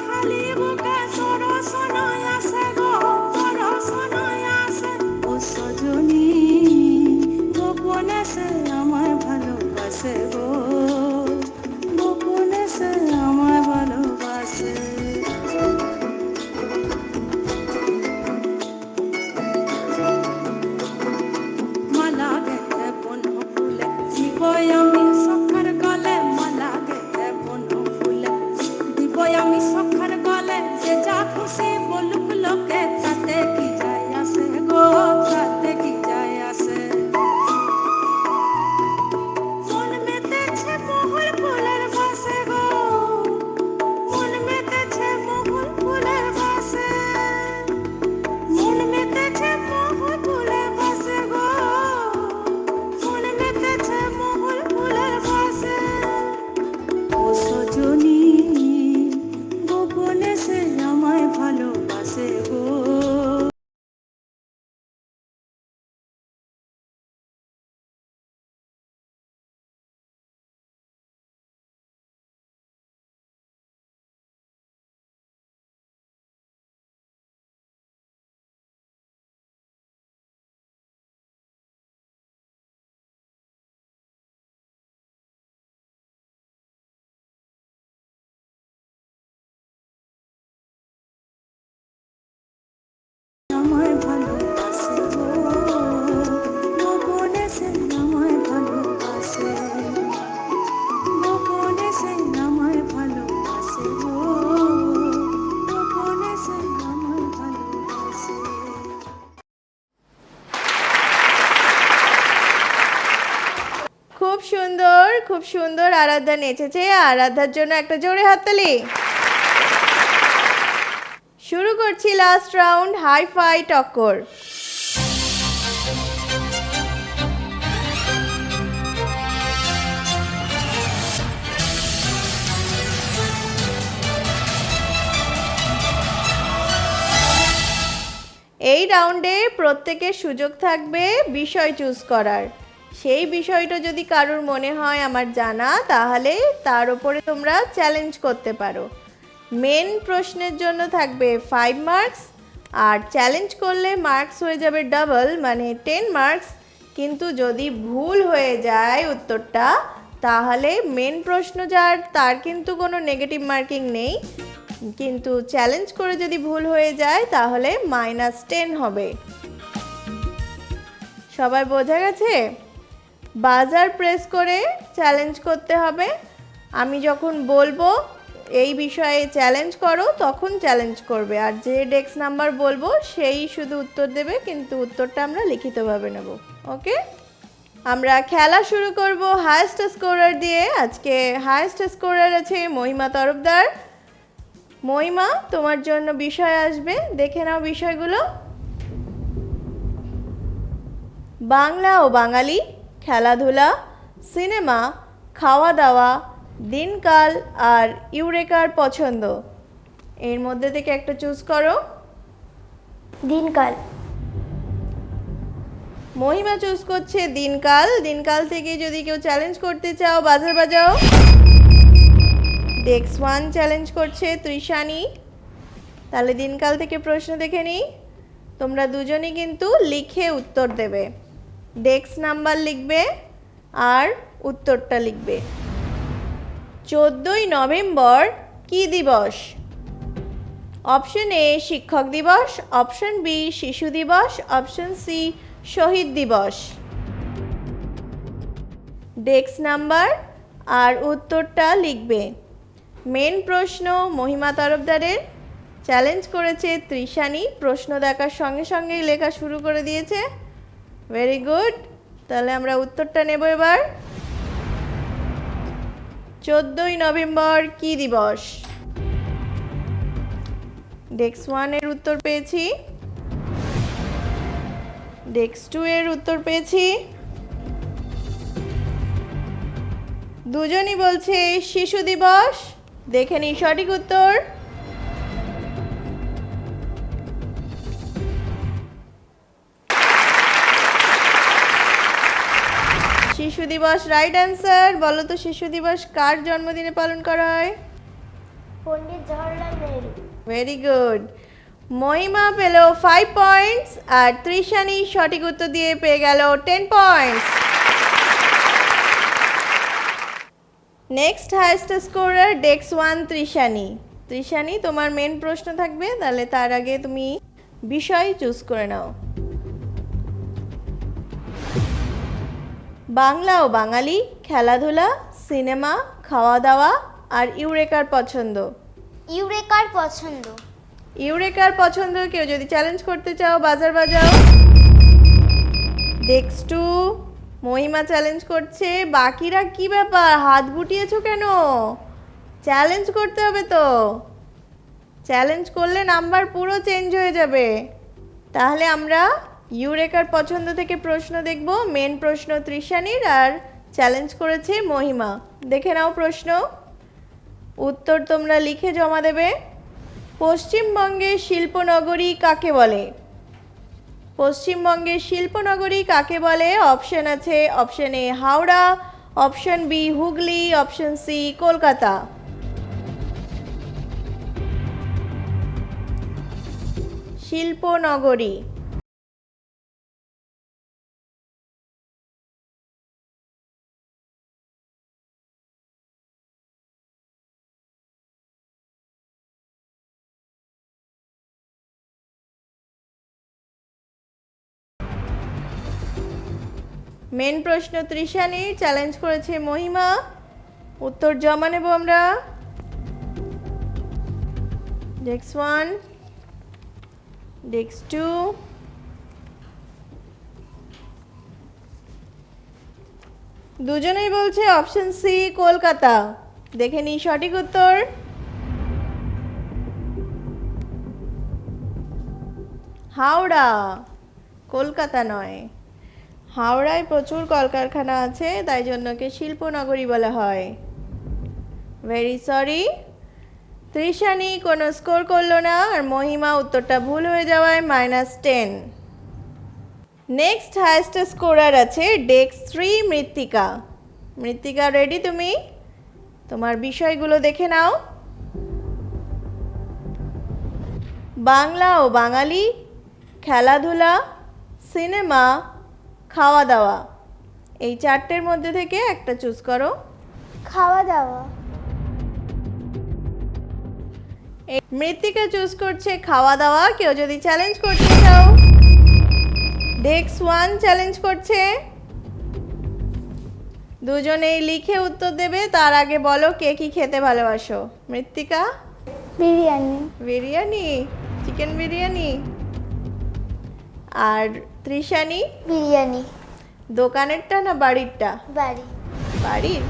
G: খালি বুকে সরসনয় আসে আমায় ভালোবাসে গো, গোপনে সে আমায় ভালোবাসে, গোপনে সে আমায় ভালোবাসে গো, গোপনে সে আমায় ভালোবাসে।
A: খুব সুন্দর আরাধ্যা নেচেছে। আরাধ্যার জন্য একটা জোরে হাততালি। শুরু করছি লাস্ট রাউন্ড, হাই ফাই টক্কর। এই রাউন্ডে প্রত্যেকের সুযোগ থাকবে বিষয় চুজ করার। সেই বিষয়টা যদি কারোর মনে হয় আমার জানা, তাহলে তার উপরে তোমরা চ্যালেঞ্জ করতে পারো। মেন প্রশ্নের জন্য থাকবে 5 মার্কস, আর চ্যালেঞ্জ করলে মার্কস হয়ে যাবে ডাবল, মানে 10 মার্কস। কিন্তু যদি ভুল হয়ে যায় উত্তরটা, তাহলে মেন প্রশ্ন যার তার কিন্তু কোনো নেগেটিভ মার্কিং নেই, কিন্তু চ্যালেঞ্জ করে যদি ভুল হয়ে যায় তাহলে -10 হবে। সবাই বোঝা গেছে? বাজার প্রেস করে চ্যালেঞ্জ করতে হবে। আমি যখন বলবো এই বিষয়ে চ্যালেঞ্জ করো, তখন চ্যালেঞ্জ করবে, আর যে ডেস্ক নাম্বার বলবো সেই শুধু উত্তর দেবে, কিন্তু উত্তরটা আমরা লিখিতভাবে নেব। ওকে, আমরা খেলা শুরু করব হায়েস্ট স্কোরার দিয়ে। আজকে হায়েস্ট স্কোরার আছে মহিমা তরফদার। মহিমা, তোমার জন্য বিষয় আসবে, দেখে নাও বিষয়গুলো। বাংলা ও বাঙালি, খেলাধুলা, সিনেমা, খাওয়া দাওয়া, দিনকাল আর ইউরেকার পছন্দ। এর মধ্যে থেকে একটা চুজ করো।
B: দিনকাল।
A: মহিমা চুজ করছে দিনকাল। দিনকাল থেকে যদি কেউ চ্যালেঞ্জ করতে চাও বাজার বাজাও। ডেক্স 1 চ্যালেঞ্জ করছে ত্রিশানি। তাহলে দিনকাল থেকে প্রশ্ন দেখে নিই। তোমরা দুজনই কিন্তু লিখে উত্তর দেবে, ডেক্স নাম্বার লিখবে আর উত্তরটা লিখবে। 14ই নভেম্বর কি দিবস? অপশন এ শিক্ষক দিবস, অপশন বি শিশু দিবস, অপশন সি শহীদ দিবস। ডেক্স নাম্বার আর উত্তরটা লিখবে। মেন প্রশ্ন মহিমা তরফদারের, চ্যালেঞ্জ করেছে ত্রিশানি। প্রশ্ন দেখার সঙ্গে সঙ্গেই লেখা শুরু করে দিয়েছে। Very good. তাহলে আমরা উত্তরটা নেব এবার। 14ই নভেম্বর কি দিবস? ডেক্স 1 এর উত্তর পেয়েছি, ডেক্স 2 এর উত্তর পেয়েছি। দুজনই বলছে শিশু দিবস। দেখে নিই সঠিক উত্তর। শিশু দিবস রাইট অ্যান্সার। বলো তো শিশু দিবস কার জন্মদিনে পালন করা হয়?
B: পণ্ডিত জওহরলাল নেহরু।
A: Very good. মহিমা পেল 5 পয়েন্টস আর ত্রিশানি সঠিক উত্তর দিয়ে পেয়ে গেল 10 পয়েন্টস। নেক্সট হাইয়েস্ট স্কোরার ডেক্স 1 ত্রিশানি। ত্রিশানি, তোমার মেন প্রশ্ন থাকবে, তাহলে তার আগে তুমি বিষয় চুজ করে নাও। বাংলা ও বাঙালি, খেলাধুলা, সিনেমা, খাওয়া দাওয়া আর ইউরেকার পছন্দ।
B: ইউরেকার পছন্দ।
A: ইউরেকার পছন্দ। কেউ যদি চ্যালেঞ্জ করতে চাও বাজার বাজাও। ডেক্স 2 মহিমা চ্যালেঞ্জ করছে। বাকিরা কি ব্যাপার, হাত গুটিয়েছো কেন? চ্যালেঞ্জ করতে হবে তো। চ্যালেঞ্জ করলে নাম্বার পুরো চেঞ্জ হয়ে যাবে। তাহলে আমরা ইউরেকার পছন্দ থেকে প্রশ্ন দেখব। মেন প্রশ্ন ত্রিশানির আর চ্যালেঞ্জ করেছে মহিমা। দেখে নাও প্রশ্ন, উত্তর তোমরা লিখে জমা দেবে। পশ্চিমবঙ্গের শিল্পনগরী কাকে বলে? পশ্চিমবঙ্গের শিল্পনগরী কাকে বলে? অপশন আছে, option A Howrah, option B Hooghly, option C Kolkata. শিল্পনগরী। মেন প্রশ্ন তৃষানি, চ্যালেঞ্জ করেছে মহিমা। উত্তর জমা নেব আমরা। Next one, next two. দুজনেই বলছে অপশন সি কলকাতা। দেখে নিই সঠিক উত্তর। হাওড়া, কলকাতা নয়। হাওড়ায় প্রচুর কলকারখানা আছে, তাই জন্য কে শিল্পনগরী বলা হয়। ভেরি সরি, তৃষানি কোনো স্কোর করলো না, আর মহিমা উত্তরটা ভুল হয়ে যাওয়ায় -10। নেক্সট হাইয়েস্ট স্কোরার আছে ডেস্ক 3 মৃত্তিকা। মৃত্তিকা রেডি তুমি? তোমার বিষয়গুলো দেখে নাও। বাংলা ও বাঙালি, খেলাধুলা, সিনেমা, খাওয়া দাওয়া, এই চারটের মধ্যে থেকে একটা চুজ করো।
C: খাওয়া দাওয়া।
A: মৃত্তিকা চুজ করছে খাওয়া দাওয়া। কেউ যদি চ্যালেঞ্জ করতে চাও, ডেস্ক 1 চ্যালেঞ্জ করছে। দুজনেই লিখে উত্তর দেবে, তার আগে বলো কে কি খেতে ভালোবাসো। মৃত্তিকা?
C: বিরিয়ানি।
A: বিরিয়ানি, চিকেন বিরিয়ানি। আর তৃষানি?
B: বিরিয়ানি।
A: দোকানেরটা না বাড়িরটা?
B: বাড়ি।
A: বাড়ির।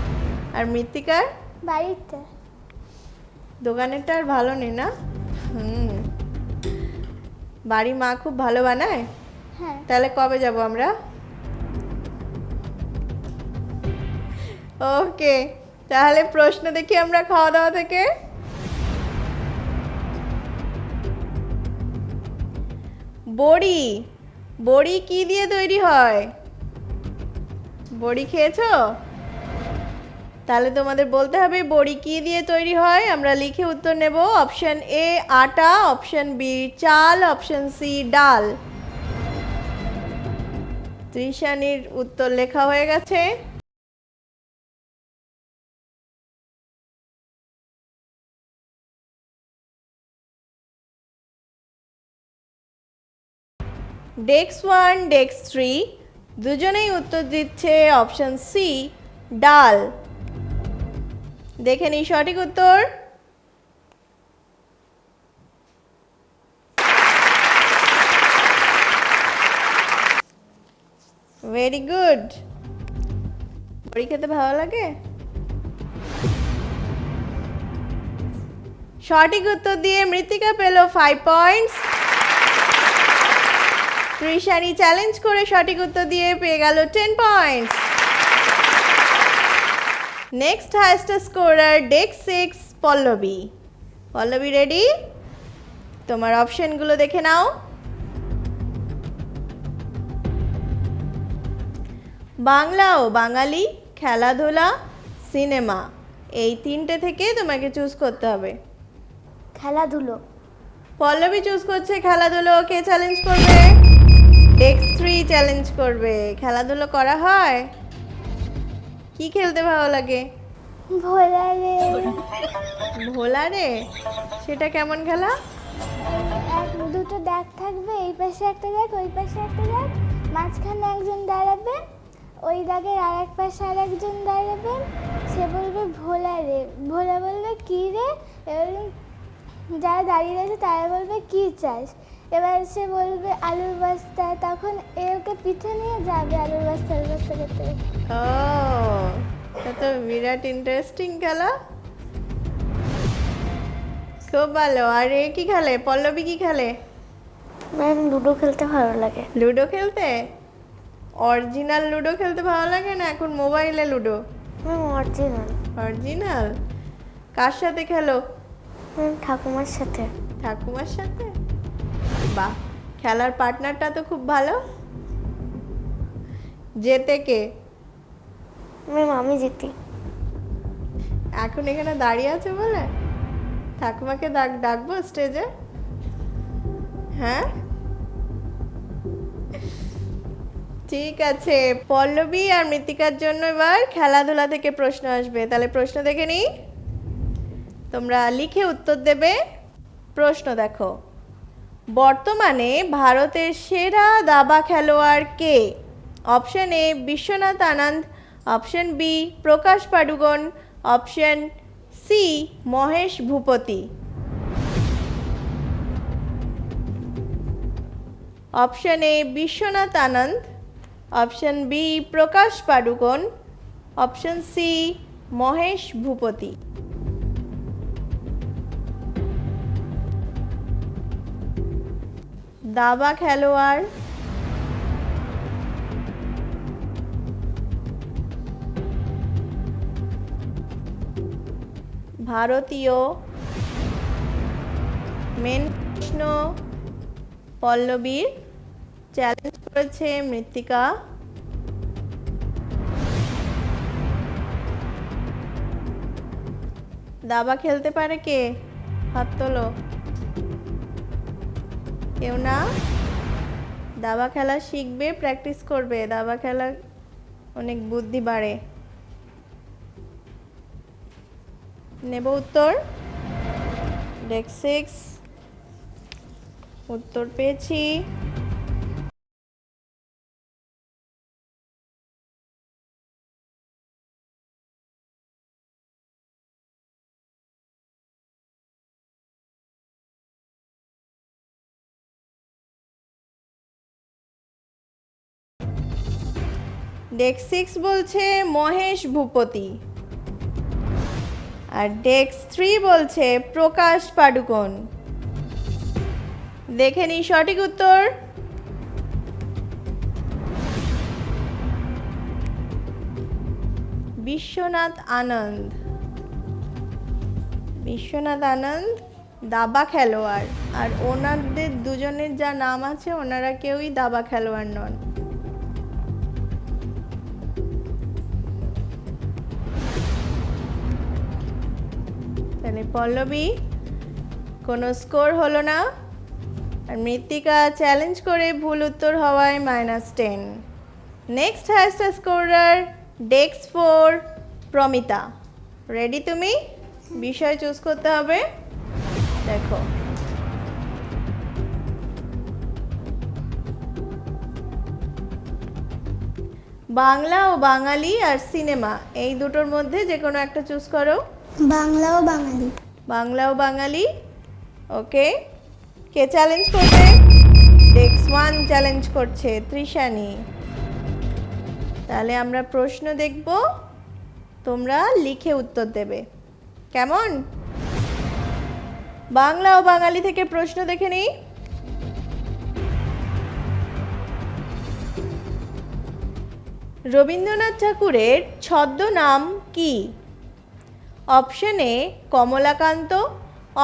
A: আর মৃত্তিকার?
C: বাড়িতে।
A: দোকানেরটা আর ভালো নেই না? বাড়ি মা খুব ভালো বানায়?
C: হ্যাঁ।
A: তাহলে কবে যাব আমরা? ওকে, তাহলে প্রশ্ন দেখি আমরা খাওয়া দাওয়া থেকে। বড়ি, বড়ি কি দিয়ে তৈরি হয়? বড়ি খেয়েছো? তাহলে তোমাদের বলতে হবে বড়ি কি দিয়ে তৈরি হয়। আমরা লিখে উত্তর নেব। অপশন এ আটা, অপশন বি চাল, অপশন সি ডাল। তৃষানির উত্তর লেখা হয়ে গেছে। ডেস্ক 1, ডেস্ক 3 দুজনেই উত্তর দিচ্ছে অপশন সি ডাল। দেখে নিই সঠিক উত্তর। Very good. বড়ি খেতে ভালো লাগে? সঠিক উত্তর দিয়ে মৃত্তিকা পেল 5 পয়েন্টস। তৃষানি চ্যালেঞ্জ করে সঠিক উত্তর দিয়ে পেয়ে গেল 10 points. Next highest scorer desk 6 Pallabi. Pallabi ready? তোমার অপশনগুলো দেখে নাও। বাংলা ও বাঙালি, খেলাধুলা, সিনেমা, এই তিনটে থেকে তোমাকে চুজ করতে হবে।
C: খেলাধুলো।
A: পল্লবী চুজ করছে খেলাধুলো। কে চ্যালেঞ্জ করবে? ডেস্ক 3 চ্যালেঞ্জ করবে। খেলাধুলো করা হয়? কি খেলতে ভালো লাগে?
C: ভোলারে।
A: ভোলারে? সেটা কেমন খেলা?
C: দুটো দাগ থাকবে, এই পাশে একটা দাগ, ওই পাশে একটা দাগ, মাঝখানে একজন দাঁড়াবে, ওই দাগের আর এক পাশে আর একজন দাঁড়াবে। সে বলবে ভোলারে, ভোলা বলবে কী রে, এবার যারা দাঁড়িয়ে রয়েছে তারা বলবে কী চাস, এবার সে বলবে আলুর বস্তা, তখন এ ওকে পিঠে নিয়ে যাবে আলুর বস্তা করতে করতে।
A: ও, এটা তো বিরাট ইন্টারেস্টিং খেলা। খুব ভালো। আর এ কি খেলে? পল্লবী কি খেলে?
B: ম্যাম লুডো খেলতে ভালো লাগে।
A: লুডো খেলতে? অরিজিনাল লুডো খেলতে ভালো লাগে না এখন মোবাইলে লুডো?
B: Ma'am original.
A: অরিজিনাল? কার সাথে খেলো?
B: ম্যাম ঠাকুমার সাথে।
A: ঠাকুমার সাথে? বাহ, খেলার পার্টনারটা তো খুব ভালো। জেতে কে?
B: ম্যাম আমি জিতি।
A: এখন এখানে দাঁড়িয়ে আছে বলে ঠাকুমাকে ডাকবো স্টেজে? হ্যাঁ, ঠিক আছে। পল্লবী আর মৃত্তিকার জন্য এবার খেলাধুলা থেকে প্রশ্ন আসবে। তাহলে প্রশ্ন দেখে নিই, তোমরা লিখে উত্তর দেবে। প্রশ্ন দেখো, বর্তমানে ভারতের সেরা দাবা খেলোয়াড় কে? Option A Vishwanath Anand, option B Prakash Padukone, option C Mahesh Bhupathi. Option A Vishwanath Anand, option B Prakash Padukone, option C Mahesh Bhupathi. দাবা খেলোয়াড়, ভারতীয়। মেন প্রশ্ন পল্লবীর, চ্যালেঞ্জ করেছে মৃত্তিকা। দাবা খেলতে পারে কে? হাত তোলো। কেউ না? দাবা খেলা শিখবে, প্র্যাকটিস করবে। দাবা খেলা অনেক বুদ্ধি বাড়ে। নেব উত্তর। ডেস্ক 6 উত্তর পেয়েছি। ডেস্ক 6 বলছে মহেশ ভূপতি, আর ডেস্ক 3 বলছে প্রকাশ পাডুকোন। দেখে নিই সঠিক উত্তর। বিশ্বনাথ আনন্দ। বিশ্বনাথ আনন্দ দাবা খেলোয়াড়, আর ওনাদের দুজনের যা নাম আছে ওনারা কেউই দাবা খেলোয়াড় নন। তাহলে পল্লবী কোনো স্কোর হলো না, আর মৃত্তিকা চ্যালেঞ্জ করে ভুল উত্তর হওয়ায় -10। Next highest scorer desk 4 Pramita. Ready তুমি? বিষয় চুজ করতে হবে। দেখো, বাংলা ও বাঙালি আর সিনেমা, এই দুটোর মধ্যে যে কোনো একটা চুজ করো।
C: বাংলা ও বাঙালি।
A: বাংলা ও বাঙালি। ওকে, কে চ্যালেঞ্জ করবে? ডেস্ক 1 চ্যালেঞ্জ করছে তৃষানি। তাহলে আমরা প্রশ্ন দেখব, তোমরা লিখে উত্তর দেবে, কেমন? বাংলা ও বাঙালি থেকে প্রশ্ন দেখে নিই। রবীন্দ্রনাথ ঠাকুরের ছদ্মনাম কি? Option A Kamalakanta,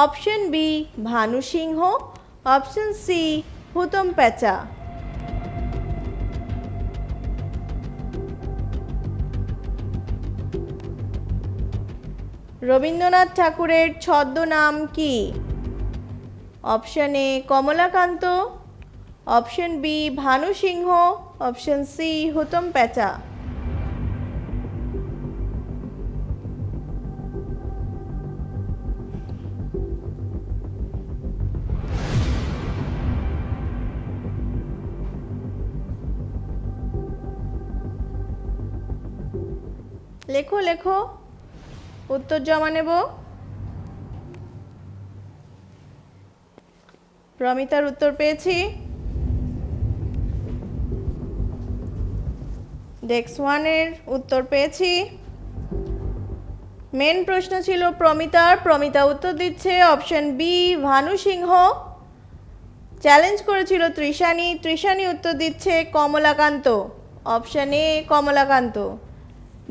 A: option B Bhanu Singha, option C Hutom Pyancha. Rabindranath ঠাকুরের ছদ্মনাম কি? Option A Kamalakanta, option B Bhanu Singha, option C Hutom Pyancha. লেখো লেখো, উত্তর জমা নেব। প্রমিতার উত্তর পেয়েছি। ডেস্ক 1 এর উত্তর পেয়েছি। মেন প্রশ্ন ছিল প্রমিতার, প্রমিতা উত্তর দিচ্ছে অপশন বি ভানু সিংহ। চ্যালেঞ্জ করেছিল তৃষানি, তৃষানি উত্তর দিচ্ছে কমলাকান্ত, অপশন এ কমলাকান্ত।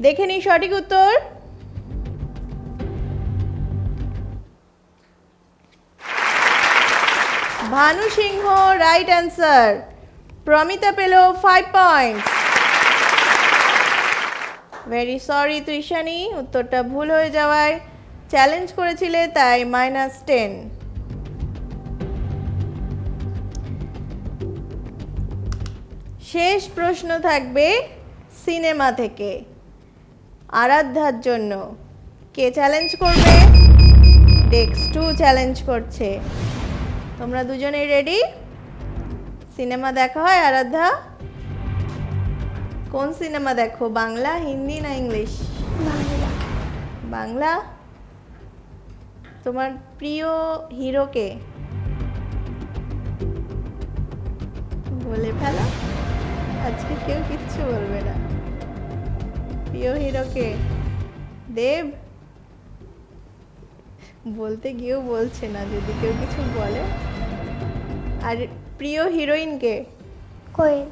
A: দেখে নিই সঠিক উত্তর। Bhanu Singha right answer. প্রমিতা পেল 5 পয়েন্টস। ভেরি সরি তৃষানি, উত্তরটা ভুল হয়ে যাওয়ায়, চ্যালেঞ্জ করেছিলে তাই -10। শেষ প্রশ্ন থাকবে সিনেমা থেকে আরাধ্যার জন্য। কে চ্যালেঞ্জ করবে? ডেস্ক 2 চ্যালেঞ্জ করছে। তোমরা দুজনেই রেডি? সিনেমা দেখা হয় আরাধ্যা? কোন সিনেমা দেখো, বাংলা, হিন্দি না ইংলিশ?
C: বাংলা।
A: বাংলা। তোমার প্রিয় হিরো কে? বলে ফেলো, আজকে কেউ কিচ্ছু বলবে না। প্রিয় হিরো কে? দেব? বলতে গিয়েও বলছে না, যদি কেউ কিছু বলে। আর প্রিয় হিরোইন কে?
C: কোয়েল।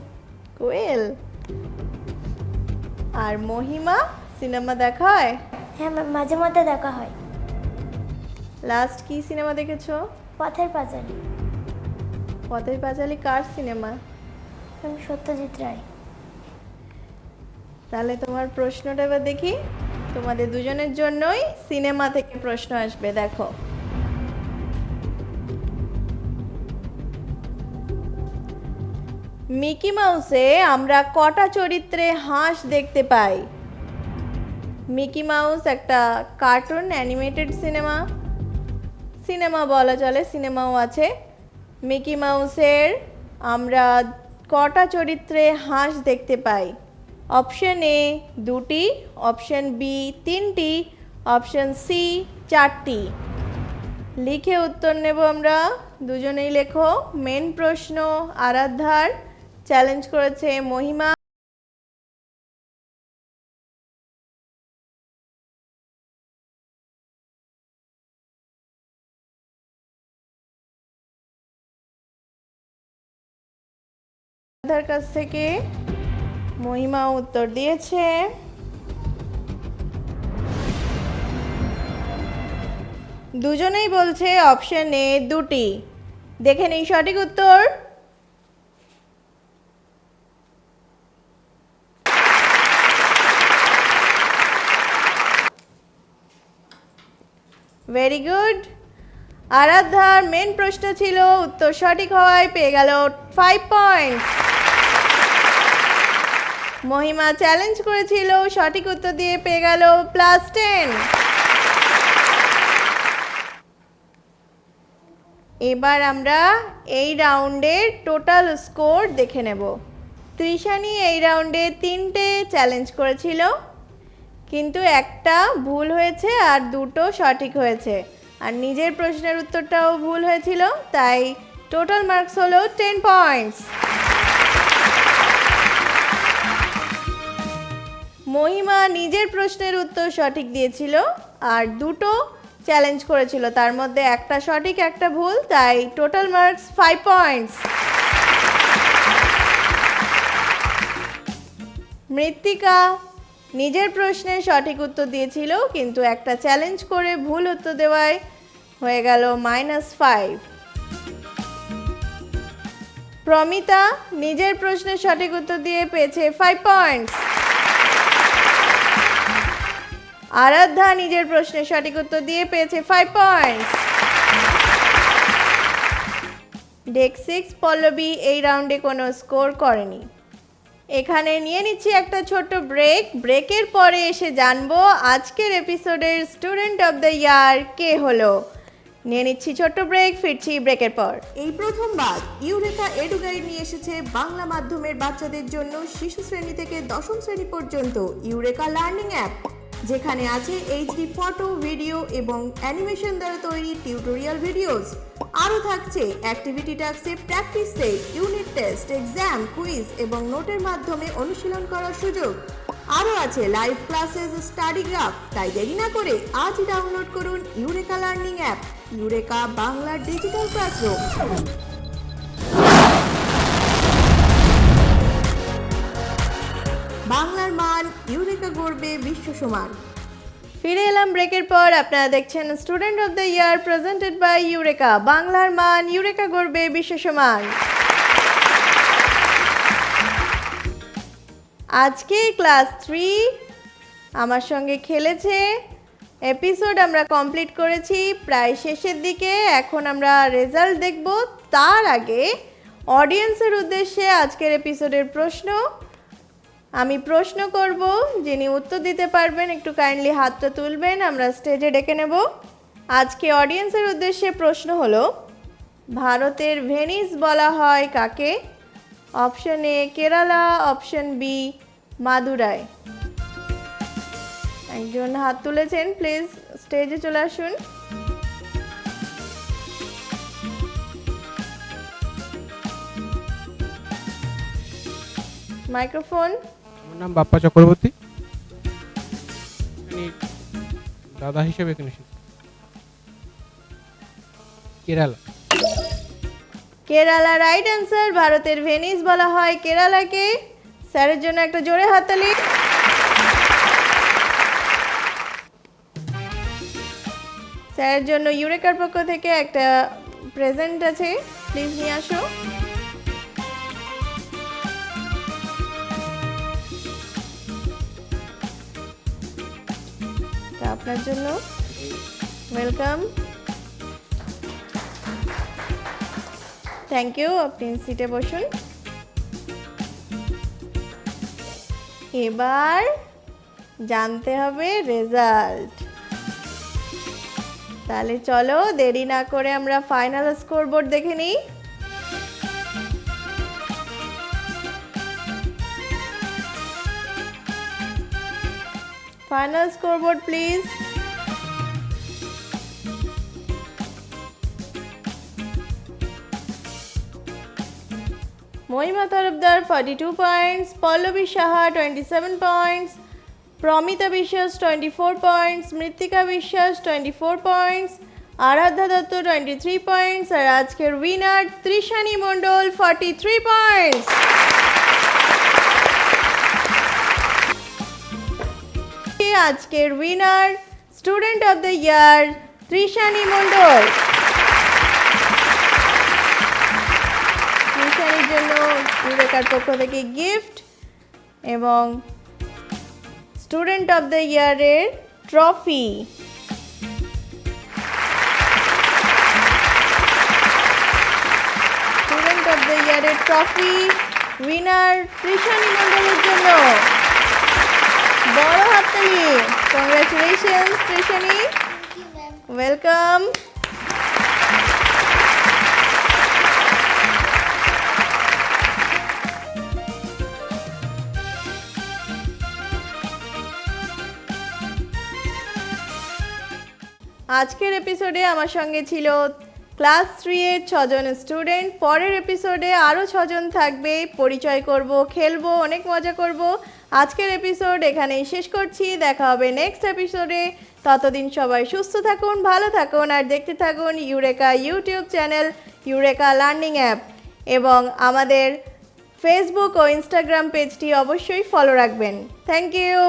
A: কোয়েল। আর মহিমা, সিনেমা দেখা হয়?
C: হ্যাঁ, মাঝে মধ্যে দেখা হয়।
A: লাস্ট কি সিনেমা দেখেছো?
C: পথের পাঁচালী।
A: পথের পাঁচালী কার সিনেমা?
C: আমি সত্যজিৎ রায়।
A: তাহলে তোমার প্রশ্নটা এবার দেখি। তোমাদের দুজনের জন্যই সিনেমা থেকে প্রশ্ন আসবে, দেখো। মিকি মাউসে আমরা কটা চরিত্রে হাঁস দেখতে পাই? মিকি মাউস একটা কার্টুন অ্যানিমেটেড সিনেমা বলা চলে, সিনেমাও আছে। মিকি মাউসের আমরা কটা চরিত্রে হাঁস দেখতে পাই? অপশন এ 2টি, অপশন বি 3টি, অপশন সি 4টি। লিখে উত্তর নেব আমরা, দুজনেই লেখো। মেন প্রশ্ন আরাধ্যার, চ্যালেঞ্জ করেছে মহিমা। আরাধ্যার কাছ থেকে মহিমা উত্তর দিয়েছে। দুজনেই বলছে অপশন এ 2টি। দেখে নেই সঠিক উত্তর। Very good. আরাধ্যার মেন প্রশ্ন ছিল, উত্তর সঠিক হওয়ায় পেয়ে গেল 5 পয়েন্টস। মহিমা চ্যালেঞ্জ করেছিল, সঠিক উত্তর দিয়ে পেয়ে গেল +10। এবার আমরা এই রাউন্ডের টোটাল স্কোর দেখে নেব। তৃষানি এই রাউন্ডে 3টে চ্যালেঞ্জ করেছিল, কিন্তু একটা ভুল হয়েছে আর 2টো সঠিক হয়েছে। আর নিজের প্রশ্নের উত্তরটাও ভুল হয়েছিল, তাই টোটাল মার্কস হলো 10 পয়েন্টস। মহিমা নিজের প্রশ্নের উত্তর সঠিক দিয়েছিল আর 2টো চ্যালেঞ্জ করেছিল, তার মধ্যে একটা সঠিক একটা ভুল, তাই টোটাল মার্কস 5 পয়েন্টস। মৃত্তিকা নিজের প্রশ্নের সঠিক উত্তর দিয়েছিল, কিন্তু একটা চ্যালেঞ্জ করে ভুল উত্তর দেওয়ায় হয়ে গেল -5। প্রমিতা নিজের প্রশ্নের সঠিক উত্তর দিয়ে পেয়েছে 5 পয়েন্টস। আরাধ্যা নিজের প্রশ্নের সঠিক উত্তর দিয়ে পেয়েছে 5 পয়েন্টস। ডেক 6 পল্লবী এই রাউন্ডে কোনো স্কোর করেনি। এখানে নিয়ে নিচ্ছি একটা ছোট্ট ব্রেকের পরে এসে জানবো আজকের এপিসোডের স্টুডেন্ট অফ দ্য ইয়ার কে হলো। নিয়ে নিচ্ছি ছোট্ট ব্রেক, ফিরছি ব্রেকের পর। এই প্রথমবার ইউরেকা এডু গাইড নিয়ে এসেছে বাংলা মাধ্যমের বাচ্চাদের জন্য শিশু শ্রেণী থেকে 10ম শ্রেণী পর্যন্ত ইউরেকা লার্নিং অ্যাপ, যেখানে আছে এইচডি ফটো, ভিডিও এবং অ্যানিমেশন দ্বারা তৈরি টিউটোরিয়াল ভিডিওস। আরও থাকছে অ্যাক্টিভিটি টাস্কে practice set, unit test, exam, quiz এবং নোটের মাধ্যমে অনুশীলন করার সুযোগ। আরও আছে লাইভ ক্লাসেস, স্টাডি গ্রাফ। তাই দেরি না করে আজই ডাউনলোড করুন ইউরেকা লার্নিং অ্যাপ, ইউরেকা বাংলার ডিজিটাল ক্লাসরুম। বাংলার মান, ইউরেকা গড়বে বিশ্ব সমান। ফিরে এলাম ব্রেকের পর। আপনারা দেখছেন student of the year presented by Eureka. বাংলার মান, ইউরেকা গড়বে বিশ্ব সমান। আজকে ক্লাস 3 আমার সঙ্গে খেলেছে। এপিসোড আমরা কমপ্লিট করেছি, প্রায় শেষের দিকে। এখন আমরা রেজাল্ট দেখব। তার আগে অডিয়েন্সের উদ্দেশ্যে আজকের এপিসোডের প্রশ্ন। আমি প্রশ্ন করব, যিনি উত্তর দিতে পারবেন একটু কাইন্ডলি হাতটা তুলবেন, আমরা স্টেজে ডেকে নেব। আজকে অডিয়েন্সের উদ্দেশ্যে প্রশ্ন হলো, ভারতের ভেনিস বলা হয় কাকে? Option A Kerala, option B Madurai. একজন হাত তুলেছেন, প্লিজ স্টেজে চলে আসুন। মাইক্রোফোন।
H: আমার নাম বাপ্পা চক্রবর্তী, আমি দাদা হিসেবে এখানে এসেছি। কেরালা।
A: Kerala right answer. ভারতের ভেনিস বলা হয় কেরালাকে। স্যারের জন্য একটা জোরে হাততালি। স্যারের জন্য ইউরেকার পক্ষ থেকে একটা প্রেজেন্ট আছে, প্লিজ নিয়ে আসো। তা আপনার জন্য ওয়েলকাম। থ্যাংক ইউ, আপনি সিটে বসুন। এবার জানতে হবে রেজাল্ট। তাহলে চলো দেরি না করে আমরা ফাইনাল স্কোরবোর্ড দেখে নিই। Final scoreboard please. Mahima Tarafdar 42 points, Pallabi Saha 27 points, Pramita Biswas 24 points, Mrittika Biswas 24 points, Aradhya Dutta 23 points, আর আজকের উইনার ত্রিশানী মণ্ডল 43 পয়েন্টস। আজকের winner student of the year Trishani Mondal. ত্রিশানীর জন্য ইউরেকার পক্ষ থেকে গিফট এবং স্টুডেন্ট অফ দ্য ইয়ারের ট্রফি। স্টুডেন্ট অফ দ্য ইয়ারের ট্রফি উইনার ত্রিশানী মণ্ডলের জন্য। বড় হাততালি। Congratulations Trishani, welcome. আজকের এপিসোডে আমার সঙ্গে ছিল ক্লাস 3 এর 6 জন স্টুডেন্ট। পরের এপিসোডে আরও 6 জন থাকবে, পরিচয় করব, খেলবো, অনেক মজা করব। আজকের এপিসোড এখানেই শেষ করছি, দেখা হবে নেক্সট এপিসোডে। ততদিন সবাই সুস্থ থাকুন, ভালো থাকুন, আর দেখতে থাকুন Eureka YouTube channel, Eureka learning app, এবং আমাদের ফেসবুক ও ইনস্টাগ্রাম পেজটি অবশ্যই ফলো রাখবেন। Thank you.